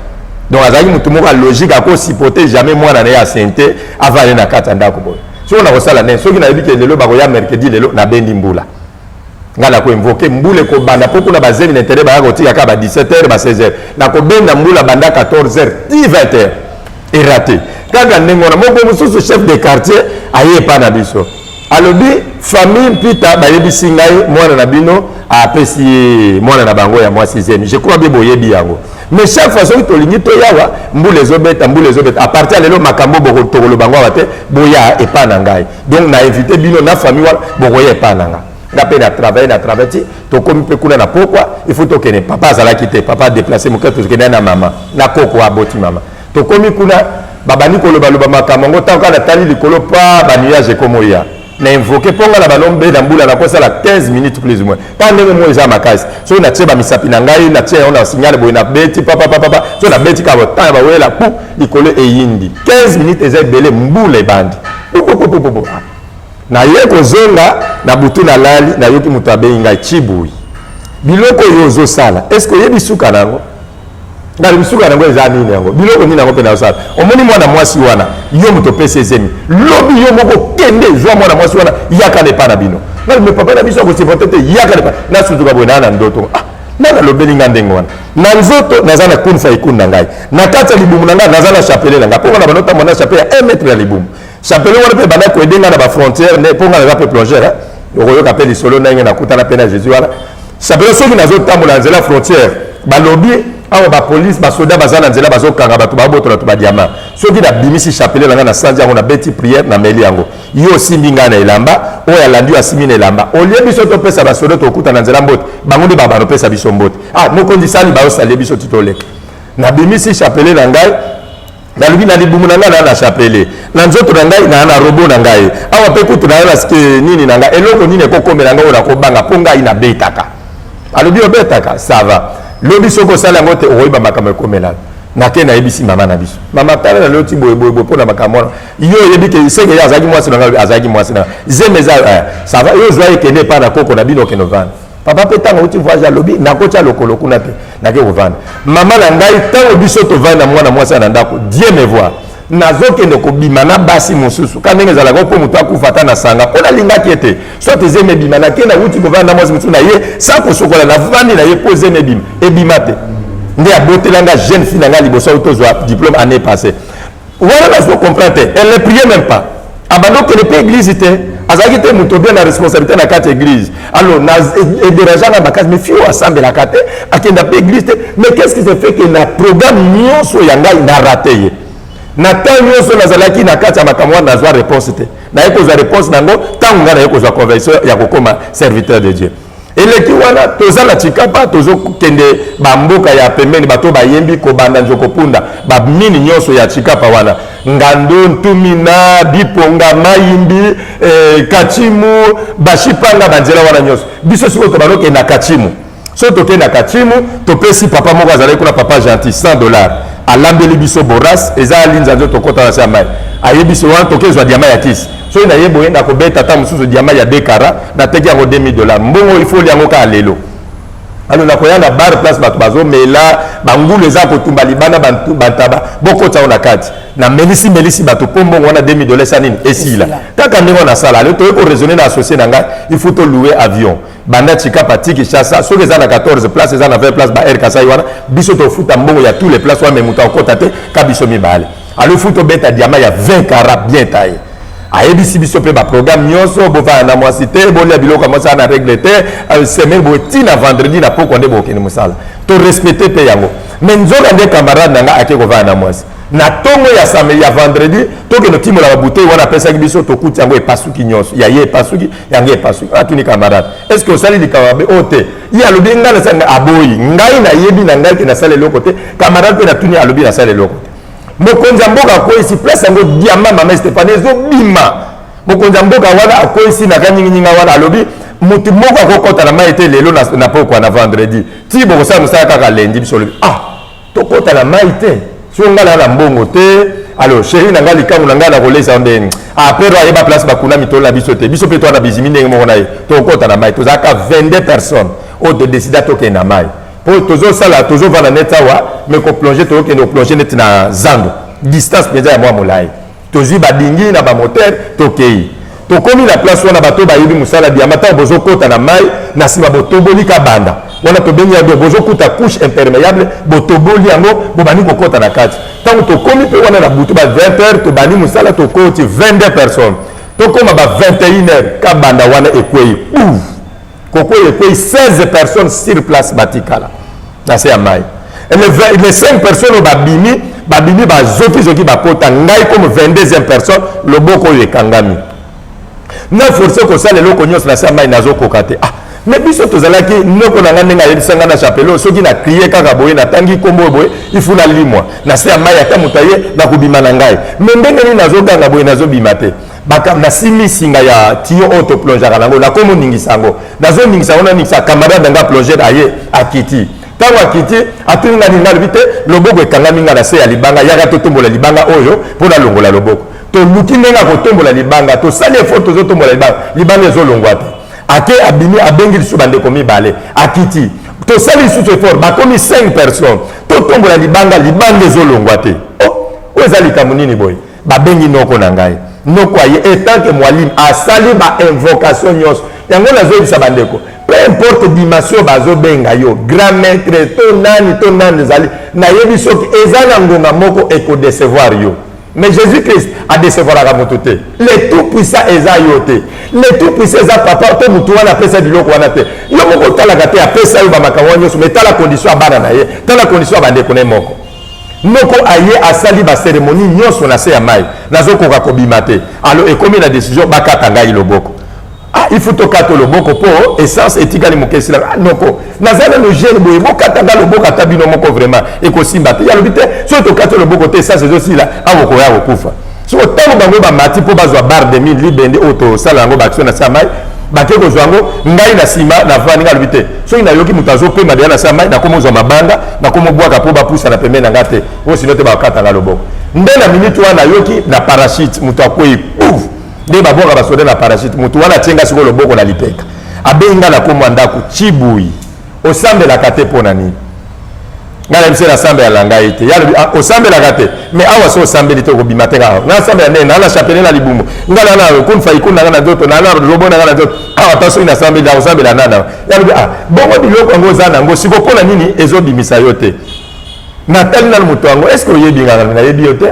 donc azalaki motu moko logique akosipote jamais mwana na ye asente avant ale na kati ya ndako boye soki na kosala nini soki nayebi ke lelo bakoya mercredi lelo nabendi mbula nga na koinvoke mbula ekobanda mpo kuna bazemi na intere baya kotika kaka ba 17h ba 16h na kobenda mbula banda 14h ti 20h eraté kaka ndenge wana moko mosusu chef de quartier aye epa na biso alobi famille mpita bayebisi ngai mwana na bino apesi mwana na bango ya mwasi zemi je crois bien boyebi yango mais chaque fois soki tolingi toyawa mbula ezobeta à partir lelo makambo bokotokolo bango awa te boya epa na ngai donc na invité bino na famille wana bokoya epa na ngai nga mpe na travail ti tokomi mpe kuna na pokwa il faut tokende papa azalaki te papa déplacé moke tokende na mama na koko aboti mama tokomi kuna babani kolobaloba makambo ngo ntango kaka natali likolo pa banuage ekomoya na invoqué ponga na banombe na mbula na kosala 15 minutes plus ou moins ta ndenge mo eza makasi so na tie bamisapi na ngai na tie ona signal boye na beti papa so na beti ka botanga bawela pu likolo eyindi 15 minutes eza ebele mbula ebandi na ye kozonga na butu na lali na yoki moto abeyi ngai chibuyi biloko oyo ozosala est-ce que oyebi suka nango ngali bisuka nango eza nini yango biloko nini yango mpe na osala omoni mwana mwasi wana yo moto pesi ezemi lobi yo moko kende zwa mwana mwasi wana yaka lepa na bino ngali me papa na biso akosipote te yaka lepa nasutuka boye naa na ndoto nanga lobeli nga ndenge wana na nzoto naza na kunfa ikuni na ngai na kati ya libumu na ngai naza na chapele na ngai mponga na banota mwana chapele ya 1 mètre ya libumu chapele wana mpe banda koede nga na bafrontière mponga naza mpe plongere okoyoka mpe lisolo ndenge nakutana mpe na jésus wana chapele soki nazotambola na nzela frontière balobi awa ba police ba soda bazana nzela bazokanga bato babotola to ba diamant soki na bimisi chapele na sanzi yango na beti prière na meli yango yo simbi nga na elamba oyo alandi asimbi na elamba olie biso to pesa ba soda to kuta na nzela mbote bango nde baba no pesa biso mbote mokondi sali ba osali biso titoleka na bimisi chapele na ngai na lubi na libumu na ngai na chapele na nzoto na ngai na robo na ngai awa pe kutu na parce que nini na ngai eloko nini ekokomela ngai na kobanga ponga ina betaka alobi obetaka ça va lobi soko sala ngote oyiba makambo ekomela nake na yebisi mama na biso mama tala na loti boye pona makambo yo yebi ke seke ya azaki mwasi na ngai azaki mwasi na zemeza ça va yo zwa ekende pa na koko na bino ke novana papa pe tango uti voyage lobi na kocha lokolo kuna te nake kovana mama na ngai tango biso to vana mwana mwasi na ndako Dieu me voit nazokende kobima na basi mosusu ka ndenge ezalaka mpo moto akufata na sanga mpo nalingaki ete so tezeme ebima nakenda wuti kovanda na mwasi mosusu na ye sa kosokola navandi na ye mpo ezeme ebima ebima te nde abotelanga jeune fille na ngai liboso oyo tozwa diplôme année passée wana nazo comprendre te elle ne priait même pas abandokende mpe église te azalaki te moto bien na responsabilité na kati église alors ederangeanga makasi mais fio asambelaka te akenda mpe église te mais qu'est-ce qui se fait que na programme nyonso ya ngai na rate ye na temps nyonso nazalaki na kati ya makambo wana nazwa réponse te naye kozwa réponse nango ntango ngai naye kozwa conversion ya kokoma serviteur de Dieu eleki wana toza na Chikapa tozokende bamboka ya pembeni bato bayembi kobanda nzoko punda bamini nyonso ya Chikapa wana ngando ntumina biponga mayimbi kachimu bashipanga banzela wana nyonso biso siko tobanoke na kachimu so tokende na kachimu topesi papa moko azalaki kuna papa gentil $100 alambeli biso boras eza alinza nzo tokota na samai ayebiso wana tokezwa diamant ya kisi so na yebo yenda kobeta ta mususu diamant ya dekara na teki yango $2000 mbongo ifoli yango ka lelo alo na koyana bar place bato bazo mela bangulu eza kotumba libana bantu bataba bokota ona kati na melisi bato pombo wana $2000 sanini esila kaka ndenge na sala le to ko raisonner na associé nanga il faut to louer avion banda tika patiki chassa soki eza na 14 places eza na 20 places ba air kasai wana biso to futa mbongo ya tous les places wa memuta okota te ka biso mibale alo futo beta diamant ya 20 carats bien taillé ayebisi biso pe ba programme nyonso bova na mwasi te bolia biloko mwasa na règle te semaine boti na vendredi na poko nde bokeni musala to respecter pe yango mais nzoka nde camarade nanga ake kova na mwasi na tongo ya samedi ya vendredi toke no timo la bouteille wana pesa biso to kuti yango epasuki nyonso ya ye epasuki yango epasuki atuni camarade est-ce que osali likababe ote ya lobi ngala sanga aboyi ngai na yebi na ngai ke na sale loko te camarade pe na tuni alobi na sale loko mokonzi mboka ko ici place yango diamant mama Stéphanie zo bima mokonzi mboka wana akoisi na kanyinga wana alobi mutu moko akokota na mai te lelo na poko na vendredi ti boko sa musala kaka lendi biso lobi to kota na mai te so ngala na mbongo te alors chérie na ngali kangu na ngala kolesa ndeni apero ayeba place bakuna mitola biso te biso pe to na bizimi ndenge moko na ye to kota na mai to zaka 22 personnes au de décider to ke na mai pour tozo sala tozo vana neta wa mais ko plonger to ke no plonger net na zando distance déjà ya moi molai tozi badingi na ba moteur to kei to komi na place wana bato ba yibi musala diamata bozo kota na mai na sima botoboli ka banda wana to benya do bozo kuta couche imperméable botoboli yango bobani ko kota na kati tango to komi pe wana na butu ba 20h to bani musala to koti 22 personnes to koma ba 21h ka banda wana ekwei koko ekwei 16 personnes sur place batikala na se ya mai les 5 personnes babimi bazoki bakota ngai comme 22e personne loboko oyo ekangami na force kosala eloko nyonso na se ya mai nazokoka te mais biso tozalaki noko na nga ndenge ayebisanga na chapelo soki na crie kaka boye natangi kombo boye ifu na limwa na se ya mai ata moto aye na kobima na ngai me ndenge nini nazoganga boye nazobima te nasimi singa ya tio oyo toplongeaka nango nakomoningisa yango nazoningisa yango naningisa camarade nanga plongeur aye akiti ntango akiti atuni nga ninga lobi te loboko ekangami nga na se ya libanga yaka totombola libanga oyo mpo nalongola loboko toluki ndenge kotombola libanga tosali efo tozotombola libanga ezolongwa te ake abimi abengi lisusu bandeko mibale akiti tosali lisusu effort bakomi 5 personnes totombola libanga ezolongwa te oyo eza likambo nini boye babengi noko na ngai noko aye etanke mwalimu asali bainvocation nyonso yango nazoyebisa bandeko peu importe dimension bazobenga yo grand maître to nani ezali nayebi soki eza na ngonga moko ekodecevoir yo mais Jésus-Christ a décevoir moto te le tout puissant eza yo te le tout puissant eza papa to mutu wana pesa biloko wana te yo moko talaka te apesa yo bamakamwa nyonso mais tala condition abana na ye tala condition abandeko ne moko noko aye asali bacérémonie nyonso na se ya mai nazokoka kobima te alo ekomi na décision bakata ngai loboko il faut tokata loboko po essence etikali mokesi la noko nazana le jeune boye bokata ngai loboko ata bino moko vraiment ekosimba te yalobi te so tokata loboko te essence ezosila akokoya kokufa so ntango bango bamati mpo bazwa bar de mille libende oyo tosala yango baction na se ya mai bake kozwa yango ngai na nsima navandi ngai alobi te soki nayoki moto azopema deya na se ya mai nakomozwa mabanga nakomobwaka mpo bapusa na pembeni na nga te oyo sino te bakata ngai loboko nde na minute wana nayoki na parachute moto akwei pouf nde babwaka basoda na parachute moto wana atie nga sikoyo loboko na lipeka abengi nga na komwa ndako chibui osambelaka te mpo na nini ngai na biso nasambela ngai te yalobi osambelaka te mais awa so osambeli te okobima te ngaa nasambela nene nana chapele na libumbu nga nana kun faikun na nga na nzoto nana lobo na nga na nzoto awa ta soki nasambeli akosambela nana yalobi bongo biloko yango oza nango siko mpo na nini ezobimisa yo te natali nano moto yango est ce que oyebi nga nayebi yo te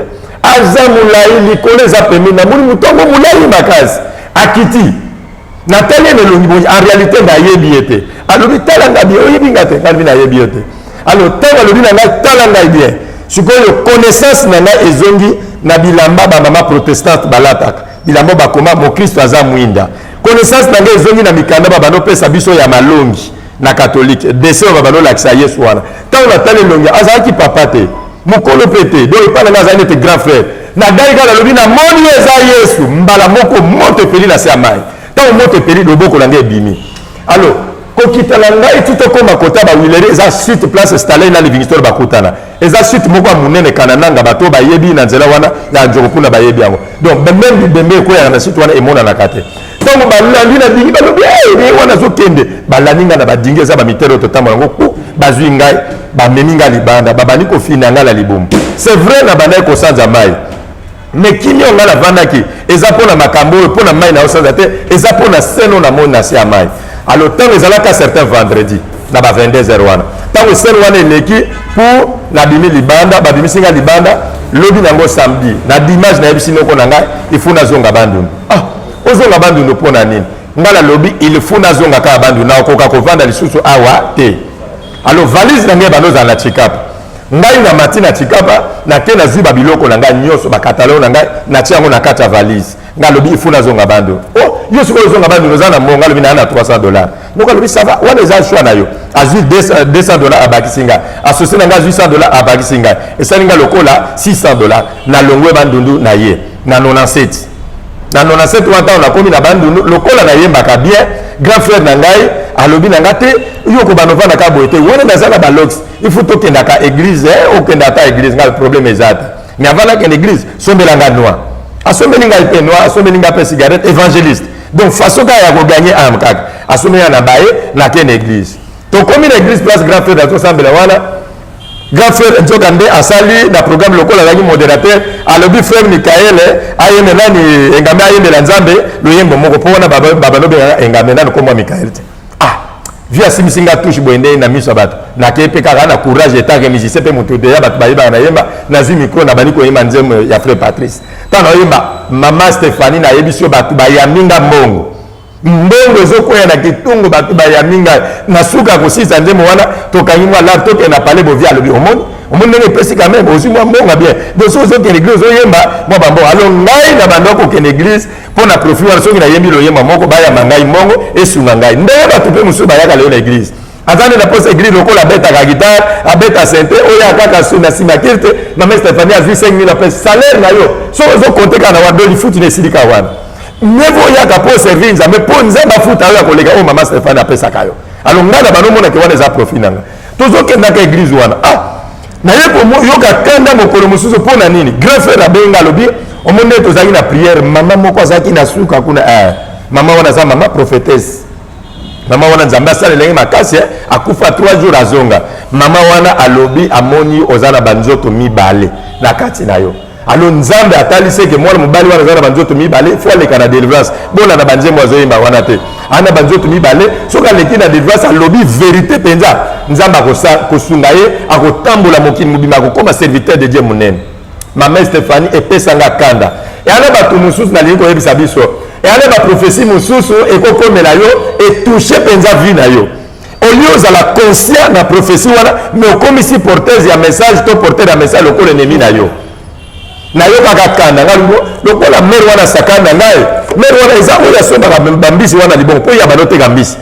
aza molai likolo eza pembeni na moni moto yango molai makasi akiti natali ene elongi boye en réalité nayebi ye te alobi tala nga bien oyebi nga te ngai nayebi yo te alors ntango alobi na ngai tala ngai bien sikoyo connaissance na ngai ezongi na bilamba bamama protestante balataka bilamba bakoma mokristo aza mwinda connaissance na ngai ezongi na mikanda babanda opesa biso ya malongi na katolike dese oyo babanda olakisa yesu wana ntango natali elongi azalaki papa te mokolo mpe te do epa na ngai azali nete grand frère na ngai kaka alobi na moni eza yesu mbala moko moto epeli na se ya mai ntango moto epeli loboko na ngai ebimi alors kokitana ngai ti tokóma kota bawileri eza suite place stalin na livingstone bakutana eza suite moko ya monene kana nanga bato bayebi na nzela wana ya nzoko kuna bayebi yango donc même bibembe ekweyaka na suite wana emonanaka te ntango balandi na dingi balobi wana azokende balandi ngai na badingi eza bamitere oyo totambola yango ku bazwi ngai bamemi ngai libanda babandi kofina ngai na libumu c'est vrai na bandaki kosanza mai mais kimia nga na vandaki eza pona makambo pona mai na osanza te eza pona seno na mona si amai alors tant ezalaka certain vendredi na ba 22h wana tant seno wana eleki pour la bimi libanda ba bimi singa libanda lobi nango samedi na dimanche na yebisi noko na ngai il faut nazonga bandundu ozonga bandundu pona nini ngala lobi il faut nazonga ka bandundu na okoka kovanda lisusu awa te alors valise na ngai banoza na chikapa ngai na matina chikapa na ke na ziba biloko na ngai nyonso ba catalogue na ngai na tiango na kata valise ngalobi il faut nazonga bandundu yo siko ozonga bandundu za na monga lobi na $300 donc lobi ça va wana eza choix na yo azwi $200 abakisinga associé na ngai $800 abakisinga esalinga lokola $600 na longwe bandundu na ye na 97 na 97 wanta on a komi na bandundu lokola na yembaka bien grand frère na ngai alobi na ngate yo ko banova na ka boete wana nazala ba lox il faut tokenda ka église okenda ta église ngal problème ezata mais avant la église sombela nga noir asombeli nga pe noir asombeli nga pe cigarette évangéliste donc façon ka ya ko gagner am kaka asomela na baye na ken église to komi na église place grand frère to sambela wana grand frère Nzokande asali na programme lokola la modérateur alobi frère Michael ayeme nani engame ayeme la nzambe loyembo moko pona baba lobe engame nani ko moi Michael via simisinga touche boende na miso bato na kepe kaka na courage etanke musicien pe moto de ya bato bayeba na yemba na zi micro na bani ko yema nzem ya frère Patrice tano yemba mama Stéphanie na yebisio bato bayaminga mbongo mbongo ezokwea na kitungu bato bayaminga na suka kosisa nzemo wana tokangi mwa lave toke na pale bovia alobi omoni ndenge epesi quand même ozwi mwa mbongo bien donc so ozokende église ozoyemba mwa bambongo alo ngai na bando okokende église mpo na profit wana soki nayembi loyemba moko bayamba ngai mbongo esunga ngai ndenge bato mpe mosusu bayaka lelo na église aza nde na posa église lokola abetaka guitare abeta sente oyo akaka na simakiri te mama Stéphanie azwi 5000 apesi salaire na yo so ozokonte kaka na wadoli futi na esilika wana nevo yaka po servir nzambe po nzambe afuta oyo akoleka oyo mama Stéphanie apesaka yo alo ngai na banomonake wana eza profit na ngai tozokendaka église wana na ye yoka kanda mokolo mosusu mpo na nini grand frère abenga alobi omoni nde tozalaki na prière mama moko azalaki na suka kuna mama wana aza mama prophétesse mama wana nzambe asala elenge makasi akufa 3 jours azonga mama wana alobi amoni oza na banzoto mibale na kati na yo alo nzambe atalisi ke mwana mobali wana aza na banzoto mibale fo aleka na délivrance bona na banzembo azoyemba wana te ana banzoto mibale soki aleki na délivrance alobi vérité mpenza nzambe akosunga ye akotambola mokili mobima akokoma serviteur de Dieu monene mama Stéphanie epesanga kanda eyana bato mosusu nalingi koyebisa biso eyana baprophétie mosusu ekokomela yo etouche mpenza vie na yo olie ozala conscient na prophétie wana mais okomisi porteuse ya message to porteur ya message lokola ennemi na yo nayokaka kanda ngai lokola mere wana sakana ngai mere wana eza oyo asombaka bambisi wana libongo mpo ya banoteka mbisi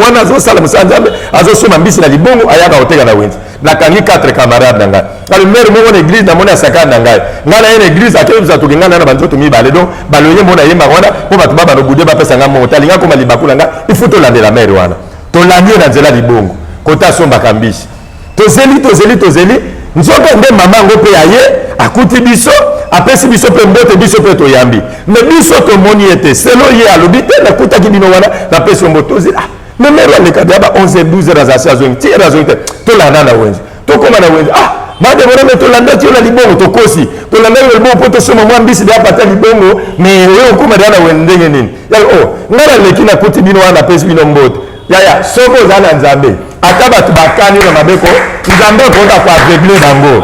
wana azosala mosala nzambe azosomba mbisi na libongo ayaka koteka na wenzi nakangi 4 camarade na ngai kali mere moko na église namoni asakana na ngai ngai na ye na église akebisa toki ngai na banzoto mibale donc baloye mbo nayembaka wana mpo bato babanobude bapesanga mongo talinga koma libaku na ngai ifo tolandela mere wana tolandi ye na nzela libongo kota asombaka mbisi tozeli nzoka nde mama yango mpe ya ye akuti biso apesi biso mpe mbote biso mpe toyambi me biso tomoni ete selo ye alobi te nakutaki bino wana napesi yo mbote ozeli me mere aleka deya ba 11-12 azasi azongi ti ere azongi te tolanda na wenze tokóma na wenze mademona me tolandaki yo na libongo tokosi tolandaki yo na libongo mpo tosoma mwa mbisi deya pata libongo me oyo okóma deya na wenze ndenge nini yali ngai naleki nakuti bino wana napesi bino mbote yaya soki oza na nzambe ata bato bakani na mabeko nzambe akoka koaveugle bango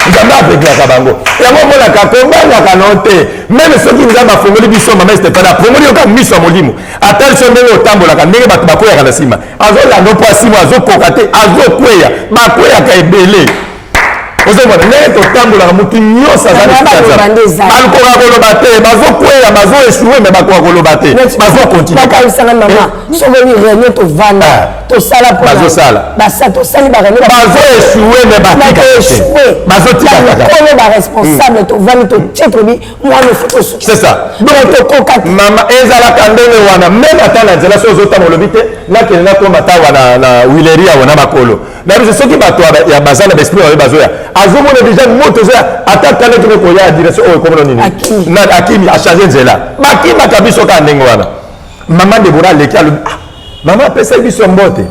nzambe aveuglaka bango yango omonaka kobangaka no te meme soki nzambe afongoli biso mama Stéphanie afongoli yoka miso ya molimo atali so ndenge otambolaka ndenge bato bakweyaka na nsima azolanda mpo asimo azokoka te azokweya bakweyaka ebele ozomona ndenge totambolaka motu nyonso azabalikoka koloba te bazokweya bazoesue me bakoka koloba te bazokontinubakabisanga mama soboni réunion tovanda tosala tosali bazoesue me batikaazotikakakolo baresponsable tovandi totietobi mwana fotosu c'est ça donc tokoka mama ezalaka ndenge wana meme ata na nzela so ozotanga olobi te nakende nakoma tawa na wileria wana bakolo na biso soki bato ya baza na baesprit oyo bazoya azomona déjà moto ozoya ata tala toke koya direction oyo ekomona nini na akimi achange nzela bakimaka biso kaka ndenge wana mama Debora aleki alobi mama apesa biso mbote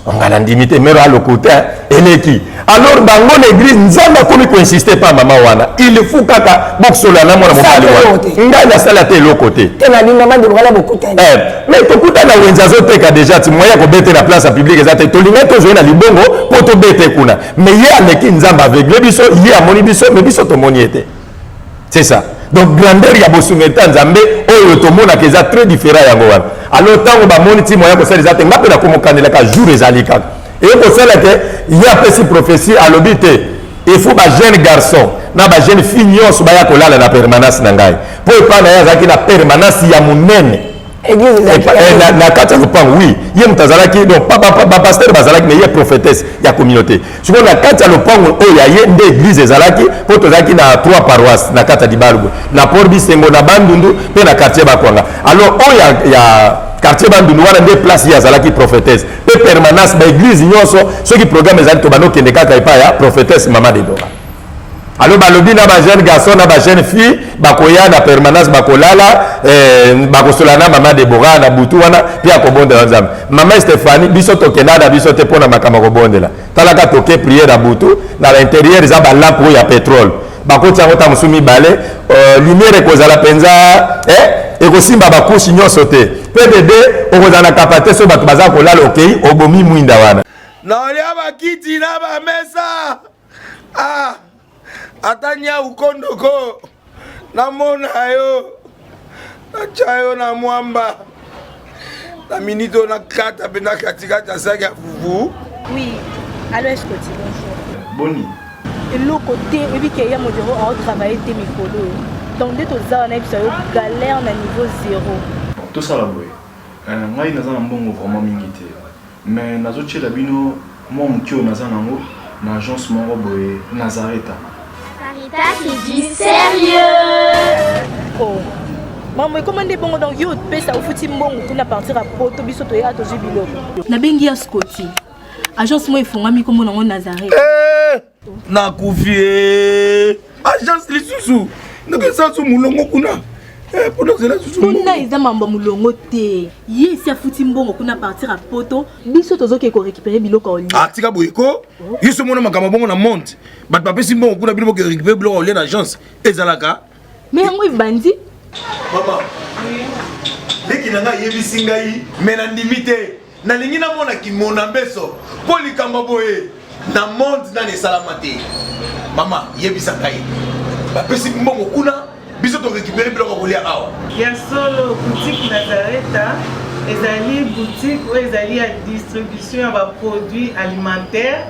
on a l'indimité mais à le côté eleki alors bango l'église nzamba comme ko insister pas maman wana il faut kaka boxola na mwana mobali wana ngai na sala te le côté te na linga mande voilà beaucoup de mais to kuta na wenza zote ka déjà ti moya ko bete na place publique ezate to linga to joina libongo po to bete kuna mais ye aleki nzamba aveugle biso ye amoni biso mais biso to moni ete c'est ça donc grandeur ya bosungeta nzambe oyo to mona que ça très différent yango wana alors tango ba moni ti moya ko sala ezate ngape na ko mokandela ka jour ezalika et pour cela que il y a petite prophétie à l'obité il faut ba jeune garçon na ba jeune fille nyonso ba ya kolala na permanence na ngai pour pas na ya zaki na permanence ya munene na kati ya lopango oui ye mutazalaki donc pas pasteur bazalaki mais ye prophétesse ya communauté sikoyo na kati ya lopango oyo ya ye nde église ezalaki po tozalaki na 3 paroisses na kati ya dibalubu na port bisembo na bandundu mpe na quartier bakwanga alors oyo ya quartier bandundu wana nde place ye azalaki prophétesse mpe permanence baéglise nyonso soki programme ezali to banokende kaka epai ya prophétesse mama de dora alors balobi na ba jeune garçon na ba jeune fille bakoya na permanence bakolala bakosola na mama Deborah na butu wana pia kobondela nzambe mama Stéphanie biso tokenda na biso te pona makama kobondela talaka toke prière na butu na l'intérieur za ba lampe ya pétrole bakoti yango ta musumi bale lumière ekozala penza ekosimba bakushi nyonso te PDD okozala na kapate so bato baza kolala okei obomi mwinda wana na olia bakiti na bamesa atanya ukondoko namona yo nachayo na mwamba na minito na kata pena katikati ya saki ya fufu. Oui, alors est-ce que tu bonjour Boni et l'autre côté et puis qu'il y a mon bureau en travailler tes micros donc dès tout ça on a eu galère na niveau 0 tout ça la boy ngai naza na mbongo vraiment mingi te mais nazotiela bino mwa mokio naza nango na agence moko boye Nazareta. Sarita qui dit sérieux. Oh maman comment des bongo donc yo pesa au fouti mbongo kuna partir à poto biso to ya to jibilo na bengi ya Scotty agence moi ifungami comme nango Nazareta na kufie agence lisusu ndeke sansu mulongo kuna pona zela susu kuna eza mambo mulongo te ye si afuti mbongo kuna partir à poto biso tozoke ko récupérer biloko oli atika boyiko yiso mona makama bongo na monte bat papesi mbongo kuna biloko ko récupérer biloko oli na agence ezalaka mais yango ibandi mama leki nanga yebisi ngai mais na ndimite na lingi na mona kimona mbeso po likamba boye na monde na nesalama te mama yebisa ngai bapesi mbongo kuna biso to récupérer biloko kolia awa ya solo boutique Nazareta ezali boutique où ezali ya distribution ya produits alimentaires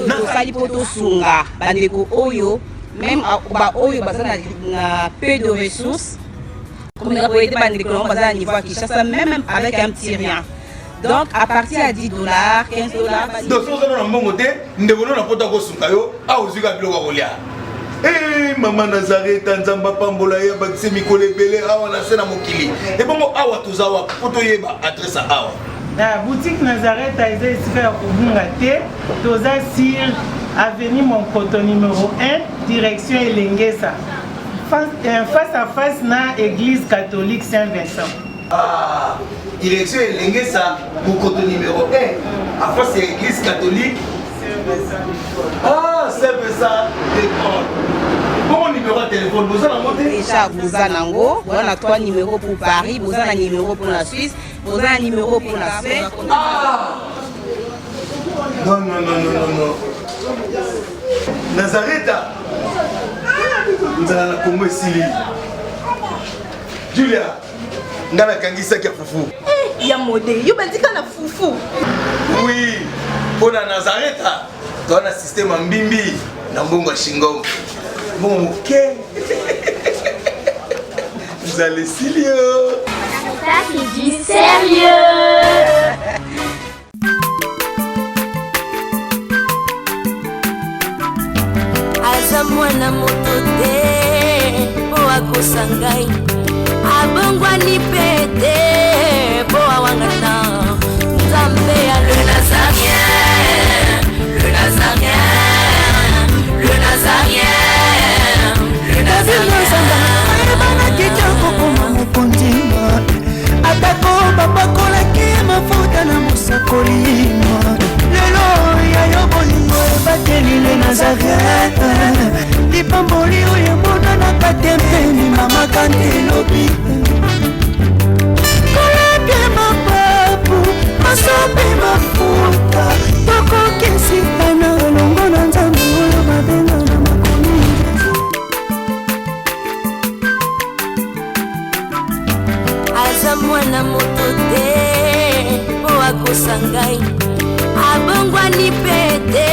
tosali po tosunga bandeko oyo même ba oyo baza na peu de ressources comme on a été bandeko on baza à niveau à Kinshasa même avec un petit rien. Donc à partir à $10, $15. Donc si vous avez un bon côté, nous devons nous apporter au sunkayo, à aux yeux de l'olia. Eh maman Nazareta nzamba pambola ya bakise mikole belé awa na sena mokili. Et bon awa tozawa poto yeba adresse awa. La boutique Nazareta est ici à Kubungate, toza sur avenue Monkoto numéro 1, direction Elengesa. Face à face na église catholique Saint-Vincent. Ah, direction Elengesa, Monkoto numéro 1, à face de l'église catholique Ah, c'est ça, d'accord. Bon numéro de téléphone, vous avez monté déjà, vous avez nango, vous avez 3 numéros pour Paris, vous avez un numéro pour la Suisse, vous avez un numéro pour la Suisse. Ah non, non, non, non, non, non. Nazareta vous avez la Congo Sili. Julia, ngana kangisa kia fufu. Ya modé, yo bandika na fufu. Oui, pour la Nazareta, tu as un système en bimbi, dans Bongo Shingo. Bon, ok. Vous allez Silio. Sarita qui dit sérieux. Aza mwana moto te po akosa ngai abongwani pete po awangana nzambe ya le Nazarien, le Nazarien, le Nazarien, le Nazarien. Ebana kitoko koma mokondima atako babakolaki mafuta na mosakoli akosa ngai abongwani pe te